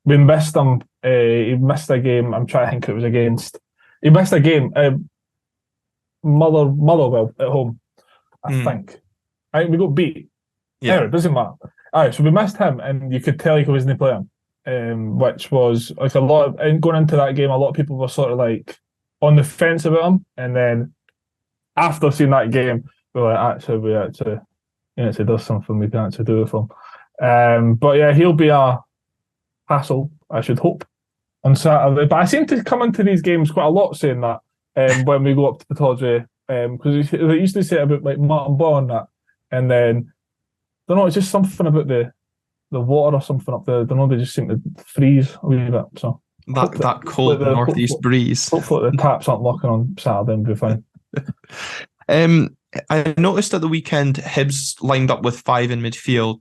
Speaker 3: we missed him. He missed a game. I'm trying to think who it was against. He missed a game. Motherwell at home, I think. I think we got beat. Yeah, anyway, it doesn't matter. All right, so we missed him, and you could tell he wasn't playing, which was like a lot of. And going into that game, a lot of people were sort of like on the fence about him, and then after seeing that game, we were like, actually does something we can actually do with him. But yeah, he'll be a hassle, I should hope, on Saturday. But I seem to come into these games quite a lot saying that when we go up to Pittodrie, because they used to say about like Martin Boyle and that, and then I don't know, it's just something about the water or something up there. I don't know, they just seem to freeze a wee bit. So
Speaker 1: that cold northeast breeze.
Speaker 3: Hopefully the taps aren't locking on Saturday and be fine.
Speaker 1: I noticed at the weekend Hibs lined up with 5 in midfield,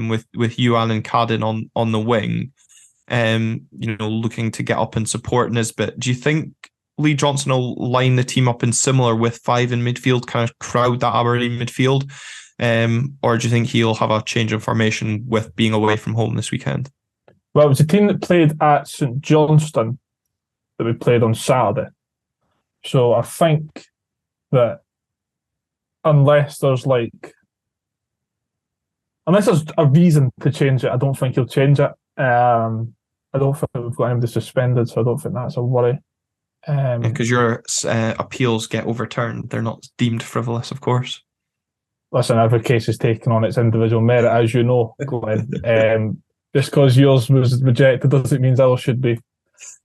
Speaker 1: with Youan and Cadden on the wing, looking to get up and support Nisbet. Do you think Lee Johnson will line the team up in similar with 5 in midfield, kind of crowd that Aberdeen midfield? Or do you think he'll have a change of formation with being away from home this weekend?
Speaker 3: Well, it was a team that played at St Johnstone that we played on Saturday. So I think that unless there's a reason to change it, I don't think he'll change it. I don't think we've got anybody suspended, so I don't think that's a worry.
Speaker 1: Because your appeals get overturned. They're not deemed frivolous, of course.
Speaker 3: listen, every case is taken on its individual merit, as you know, Glenn. Just because yours was rejected doesn't mean ours should be.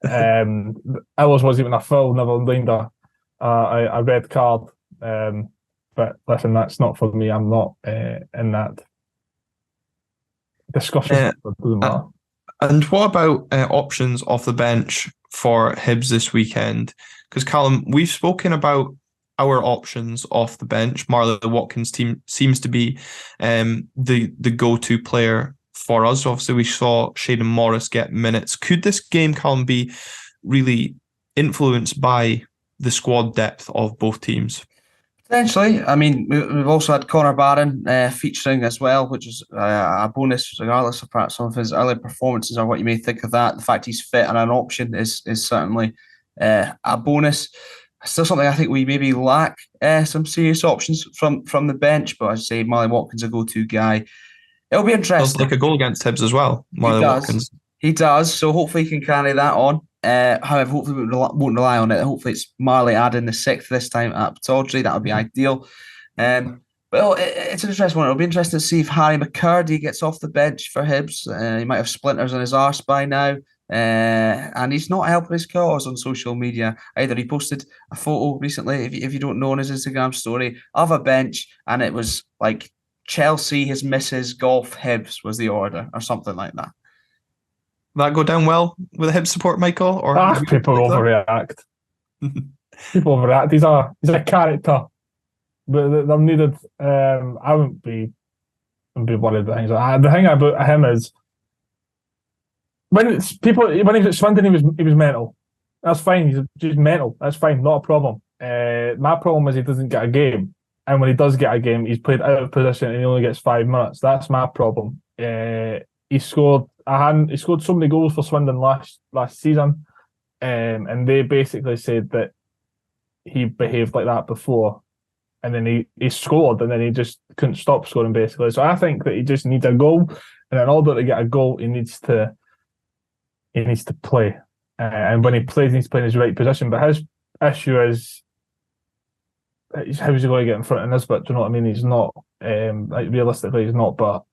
Speaker 3: Ours wasn't even a foul, never mind a red card. But listen, that's not for me. I'm not in that discussion. It doesn't matter.
Speaker 1: And what about options off the bench for Hibs this weekend? Because Calum, we've spoken about our options off the bench. Marley Watkins seems to be the go-to player for us. Obviously, we saw Shaden Morris get minutes. Could this game, Calum, be really influenced by the squad depth of both teams?
Speaker 2: Potentially. I mean, we've also had Connor Barron featuring as well, which is a bonus, regardless of perhaps some of his early performances or what you may think of that. The fact he's fit and an option is certainly a bonus. Still something I think we maybe lack some serious options from the bench, but I'd say Marley Watkins a go-to guy. It'll be interesting.
Speaker 1: Does like a goal against Hibs as well, Marley Watkins.
Speaker 2: He does, so hopefully he can carry that on. However, hopefully we won't rely on it. Hopefully it's Marley adding the 6th this time at Pittodrie. That would be ideal. But it's an interesting one. It'll be interesting to see if Harry McCurdy gets off the bench for Hibs. He might have splinters on his arse by now. And he's not helping his cause on social media either. He posted a photo recently, if you don't know, on his Instagram story of a bench, and it was like Chelsea, his missus, golf, Hibs was the order or something like that.
Speaker 1: That go down well with the Hibs support, Michael? Or
Speaker 3: people overreact. People overreact. He's a character, but they're needed. I wouldn't be worried about things like that. The thing about him is when he was at Swindon, he was mental. That's fine. He's just mental. That's fine. Not a problem. My problem is he doesn't get a game, and when he does get a game, he's played out of position and he only gets 5 minutes. That's my problem. He scored so many goals for Swindon last season, and they basically said that he behaved like that before, and then he scored, and then he just couldn't stop scoring basically. So I think that he just needs a goal, and in order to get a goal, he needs to play, and when he plays, he needs to play in his right position. But his issue is how is he going to get in front of Nisbet? Do you know what I mean? He's not realistically, he's not, but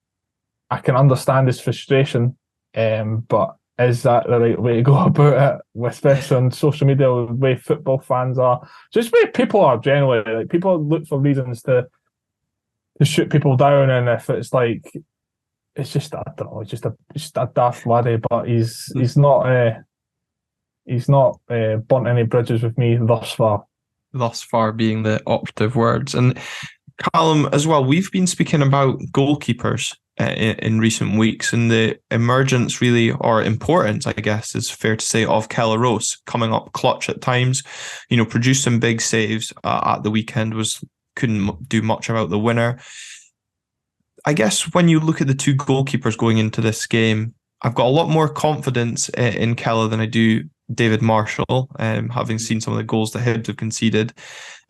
Speaker 3: I can understand his frustration, but is that the right way to go about it, especially on social media, the way football fans are, just the way people are generally? Like, people look for reasons to shoot people down, and if it's like, it's just, I don't know, it's just a daft laddie, but he's not burnt any bridges with me thus far.
Speaker 1: Thus far being the operative words. And Calum, as well, we've been speaking about goalkeepers in recent weeks, and the emergence really, or importance, I guess is fair to say, of Keller Rose coming up clutch at times, produced some big saves at the weekend, couldn't do much about the winner. I guess when you look at the two goalkeepers going into this game, I've got a lot more confidence in Keller than I do David Marshall, having seen some of the goals that Hibs have conceded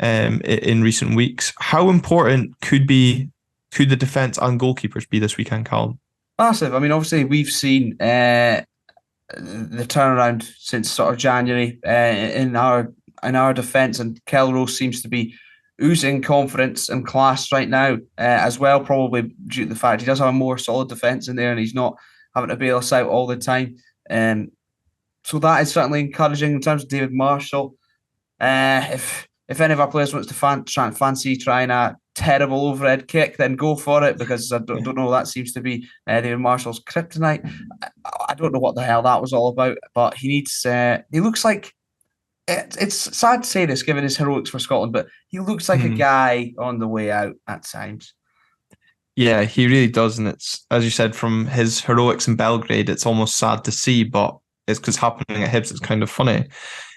Speaker 1: in recent weeks. How important could the defence and goalkeepers be this weekend, Calum?
Speaker 2: Massive. I mean, obviously, we've seen the turnaround since sort of January in our defence, and Kelro seems to be oozing confidence and class right now as well, probably due to the fact he does have a more solid defence in there, and he's not having to bail us out all the time. So that is certainly encouraging. In terms of David Marshall, if any of our players wants to fancy trying a terrible overhead kick, then go for it, because I don't know, that seems to be David Marshall's kryptonite. I don't know what the hell that was all about, but he needs. He looks like, it's sad to say this given his heroics for Scotland, but he looks like a guy on the way out at times.
Speaker 1: Yeah, he really does, and it's, as you said, from his heroics in Belgrade, it's almost sad to see, but it's because happening at Hibs, it's kind of funny.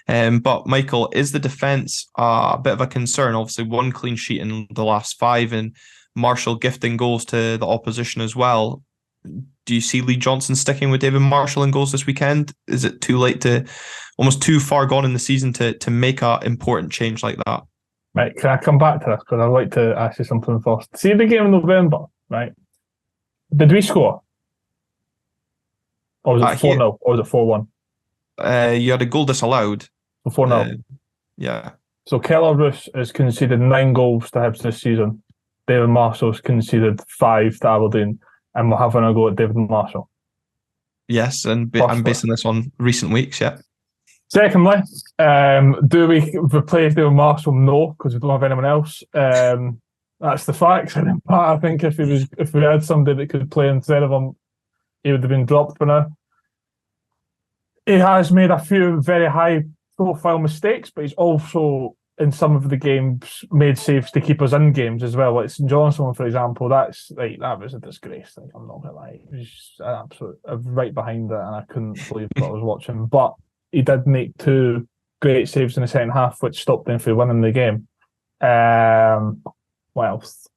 Speaker 1: But Michael, is the defence a bit of a concern? Obviously, one clean sheet in the last 5, and Marshall gifting goals to the opposition as well. Do you see Lee Johnson sticking with David Marshall in goals this weekend? Is it too late, almost too far gone in the season to make an important change like that?
Speaker 3: Right, can I come back to this? Because I'd like to ask you something first. See the game in November, right? Did we score? Or was it 4-0? Or was it 4-1?
Speaker 1: You had a goal disallowed.
Speaker 3: 4-0.
Speaker 1: Yeah.
Speaker 3: So Keller Roos has conceded 9 goals to Hibs this season. David Marshall's conceded 5 to Aberdeen, and we're having a go at David Marshall.
Speaker 1: Yes, and I'm basing this on recent weeks, yeah.
Speaker 3: Secondly, do we replace David Marshall? No, because we don't have anyone else. That's the facts. And in part, I think if we had somebody that could play instead of him, he would have been dropped by now. He has made a few very high-profile mistakes, but he's also, in some of the games, made saves to keep us in games as well. Like St Johnstone, for example, that was a disgrace. Like, I'm not gonna lie, it was just an absolute right behind it, and I couldn't believe what I was watching. But he did make 2 great saves in the second half, which stopped them from winning the game. What else?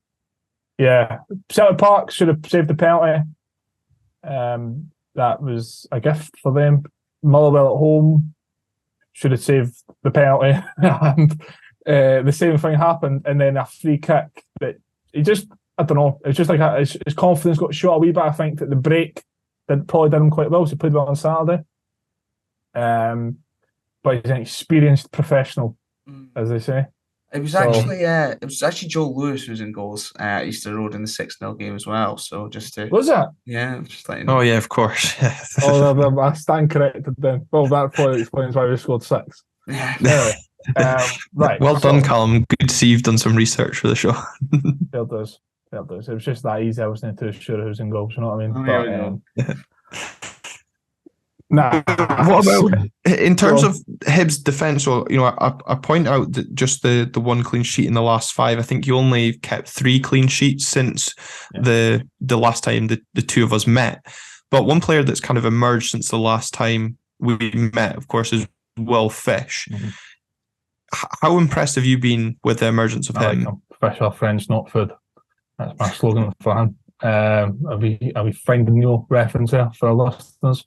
Speaker 3: Yeah, Celtic Park should have saved the penalty. That was a gift for them. Motherwell at home should have saved the penalty, and the same thing happened. And then a free kick that he just, I don't know, it's just like his confidence got shot a wee bit. I think that the break probably did him quite well. So he played well on Saturday. But he's an experienced professional, as they say.
Speaker 2: It was actually Joe Lewis who was in goals at Easter Road in the 6-0 game as well. So just to
Speaker 3: was that?
Speaker 2: Yeah, just like
Speaker 1: Oh yeah, of course.
Speaker 3: I stand corrected then. Well, that probably explains why we scored 6.
Speaker 2: Yeah.
Speaker 3: Right.
Speaker 1: Well done, Calum. Good to see you've done some research for the show.
Speaker 3: It does. It was just that easy. I wasn't too sure who's in goals. You know what I mean?
Speaker 1: What about in terms of Hibs' defence? So, I point out that just the 1 clean sheet in the last 5. I think you only kept 3 clean sheets since the last time the 2 of us met. But one player that's kind of emerged since the last time we met, of course, is Will Fish. Mm-hmm. How impressed have you been with the emergence of him?
Speaker 3: Fish are friends, not food. That's my slogan for him. Are we finding new reference there for our listeners?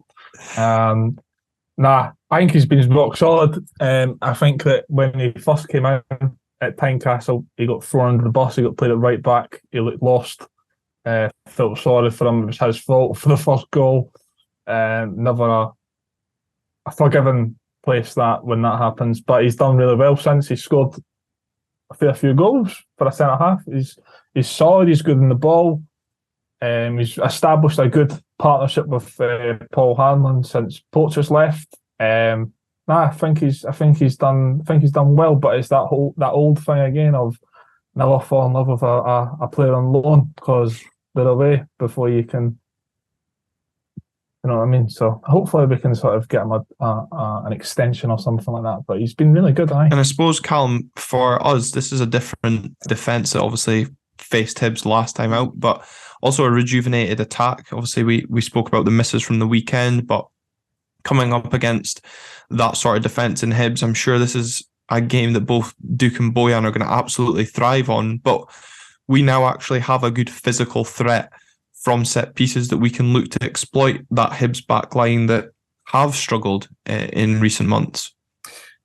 Speaker 3: I think he's been rock solid. I think that when he first came out at Tynecastle, he got thrown under the bus. He got played at right back. He looked lost. Felt sorry for him. It was his fault for the first goal. Never a forgiven place that when that happens. But he's done really well since. He's scored a fair few goals for a centre half. He's solid. He's good in the ball. He's established a good partnership with Paul Hanlon since Poacher's left. I think he's done well, but it's that old thing again of never fall in love with a player on loan because they're away before you can. You know what I mean? So hopefully we can sort of get him an extension or something like that. But he's been really good,
Speaker 1: And I suppose, Calum, for us, this is a different defence that obviously faced Hibs last time out, but also a rejuvenated attack. Obviously, we spoke about the misses from the weekend, but coming up against that sort of defence in Hibs, I'm sure this is a game that both Duke and Bojan are going to absolutely thrive on. But we now actually have a good physical threat from set pieces that we can look to exploit that Hibs backline that have struggled in recent months.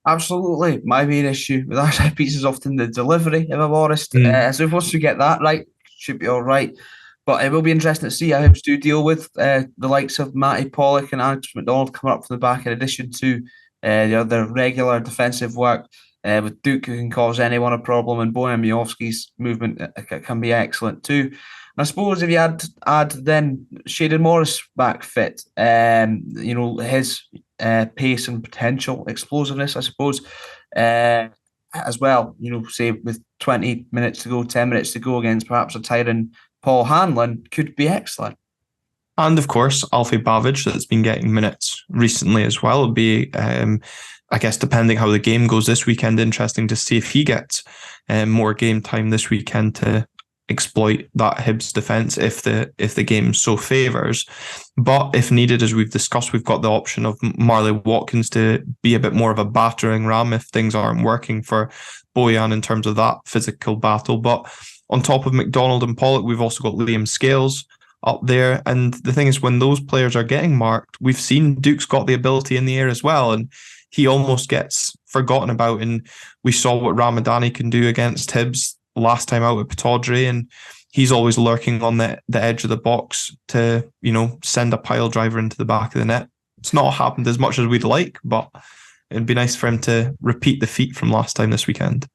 Speaker 2: Absolutely. My main issue with our set piece is often the delivery, if I'm honest. So once we get that right, should be all right. But it will be interesting to see how Hibs do deal with the likes of Matty Pollock and Alex McDonald coming up from the back, in addition to the other regular defensive work with Duke, who can cause anyone a problem, and Bojan Miovski's movement can be excellent too. And I suppose if you add then Shayden Morris back fit, his pace and potential explosiveness, I suppose, as well, say with 20 minutes to go, 10 minutes to go against perhaps a tiring Paul Hanlon could be excellent.
Speaker 1: And of course, Alfie Bavidge, that's been getting minutes recently as well. It'll be, I guess, depending how the game goes this weekend, interesting to see if he gets more game time this weekend to exploit that Hibs defence if the game so favours. But if needed, as we've discussed, we've got the option of Marley Watkins to be a bit more of a battering ram if things aren't working for Bojan in terms of that physical battle. But on top of McDonald and Pollock, we've also got Liam Scales up there. And the thing is, when those players are getting marked, we've seen Duke's got the ability in the air as well, and he almost gets forgotten about. And we saw what Ramadani can do against Hibs last time out at Pittodrie, and he's always lurking on the edge of the box to, send a pile driver into the back of the net. It's not happened as much as we'd like, but it'd be nice for him to repeat the feat from last time this weekend.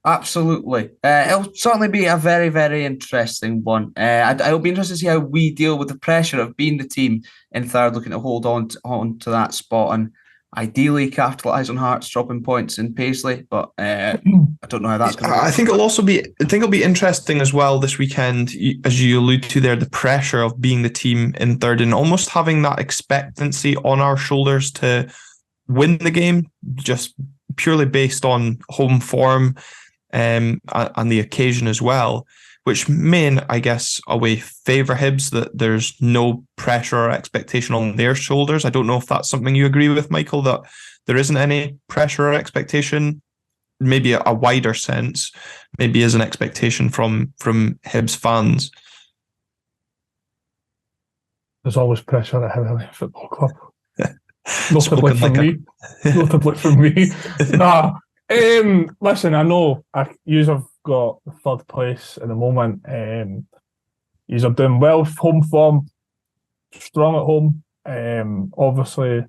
Speaker 2: Absolutely. It'll certainly be a very, very interesting one. It'll be interesting to see how we deal with the pressure of being the team in third, looking to hold on to that spot and ideally capitalise on Hearts dropping points in Paisley. But I don't know how that's going to
Speaker 1: I think it'll be interesting as well this weekend, as you allude to there, the pressure of being the team in third and almost having that expectancy on our shoulders to win the game, just purely based on home form and the occasion as well, which may, I guess, away favour Hibs, that there's no pressure or expectation on their shoulders. I don't know if that's something you agree with, Michael, that there isn't any pressure or expectation, maybe a wider sense, maybe as an expectation from Hibs fans.
Speaker 3: There's always pressure at Hibernian Football Club. Notably from me. Notably from me. Nah. Listen, I know you have got third place at the moment. You are doing well, home form, strong at home. Obviously,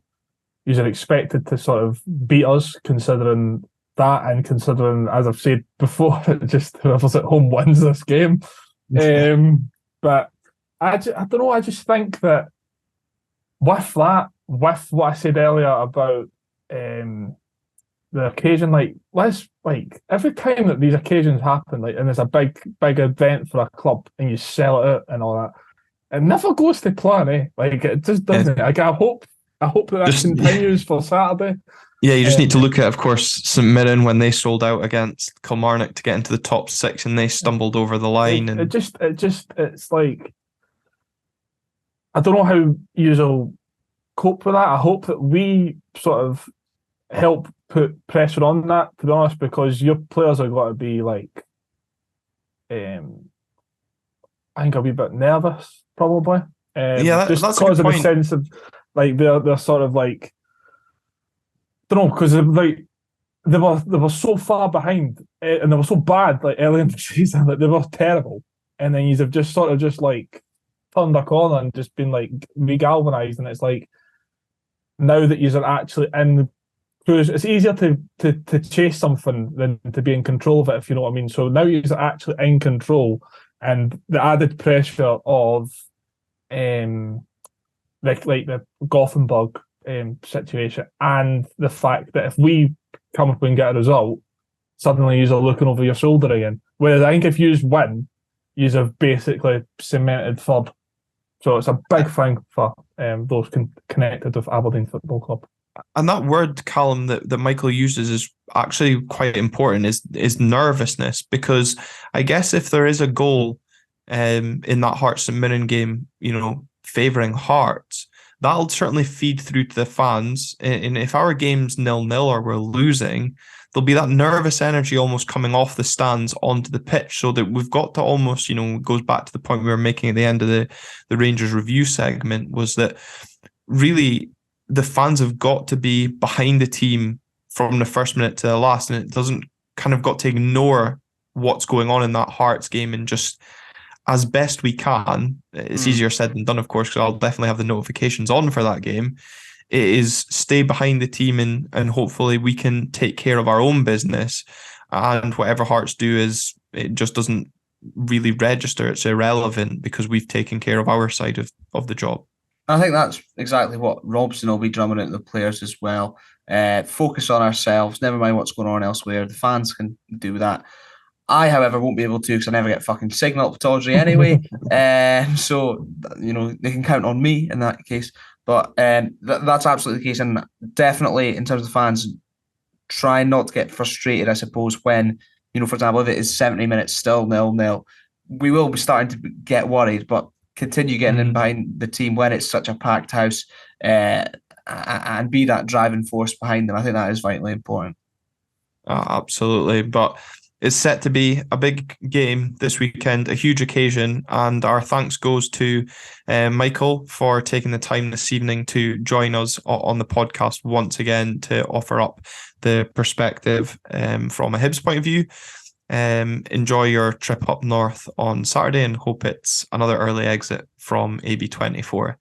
Speaker 3: you are expected to sort of beat us, considering that, and considering, as I've said before, just whoever's at home wins this game. But I don't know. I just think that with what I said earlier about the occasion, every time that these occasions happen, and there's a big event for a club and you sell it out and all that, it never goes to plan, eh? It just doesn't. Yeah. I hope that continues for Saturday.
Speaker 1: Yeah, you just need to look at, of course, St Mirren when they sold out against Kilmarnock to get into the top 6 and they stumbled over the line.
Speaker 3: It's like, I don't know how you'll cope with that. I hope that we sort of help put pressure on that, to be honest, because your players are got to be like, I think a wee bit nervous, probably.
Speaker 1: That's
Speaker 3: because of the sense of they're sort of like, I don't know, because they were so far behind and they were so bad early in the season, they were terrible, and then you've just turned a corner and just been regalvanised, and it's like, now that you're actually in. It's easier to chase something than to be in control of it, if you know what I mean. So now you're actually in control, and the added pressure of the Gothenburg situation, and the fact that if we come up and get a result, suddenly you're looking over your shoulder again. Whereas I think if you win, you have basically cemented third. So it's a big thing for those connected with Aberdeen Football Club.
Speaker 1: And that word, Calum, that Michael uses is actually quite important, is nervousness, because I guess if there is a goal in that Hearts St Mirren game, favouring Hearts, that'll certainly feed through to the fans. And if our game's 0-0 or we're losing, there'll be that nervous energy almost coming off the stands onto the pitch, so that we've got to almost, it goes back to the point we were making at the end of the Rangers review segment, was that really the fans have got to be behind the team from the first minute to the last, and it doesn't kind of got to ignore what's going on in that Hearts game, and just as best we can, it's easier said than done, of course, because I'll definitely have the notifications on for that game, it is stay behind the team and hopefully we can take care of our own business, and whatever Hearts do it just doesn't really register. It's irrelevant because we've taken care of our side of the job.
Speaker 2: I think that's exactly what Robson will be drumming at the players as well. Focus on ourselves, never mind what's going on elsewhere. The fans can do that. I, however, won't be able to, because I never get fucking signal at Pittodrie anyway. So, they can count on me in that case. But that's absolutely the case. And definitely, in terms of fans, try not to get frustrated, I suppose, when, for example, if it is 70 minutes still 0-0, we will be starting to get worried, but continue getting in behind the team when it's such a packed house, and be that driving force behind them. I think that is vitally important.
Speaker 1: Absolutely. But it's set to be a big game this weekend, a huge occasion, and our thanks goes to Michael for taking the time this evening to join us on the podcast once again to offer up the perspective from a Hibs point of view. Enjoy your trip up north on Saturday, and hope it's another early exit from AB24.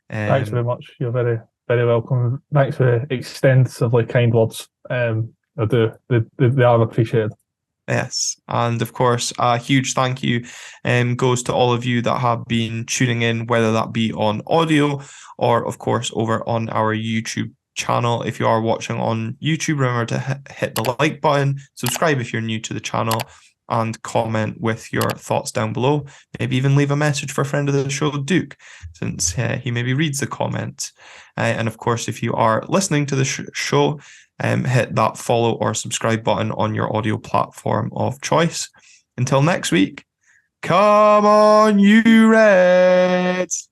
Speaker 3: Thanks very much. You're very, very welcome. Thanks for extensively kind words. They are appreciated.
Speaker 1: Yes, and of course, a huge thank you goes to all of you that have been tuning in, whether that be on audio or, of course, over on our YouTube channel. If you are watching on YouTube, remember to hit the like button, subscribe if you're new to the channel, and comment with your thoughts down below. Maybe even leave a message for a friend of the show, Duke, since he maybe reads the comments. And of course, if you are listening to the show, hit that follow or subscribe button on your audio platform of choice. Until next week, come on, you Reds!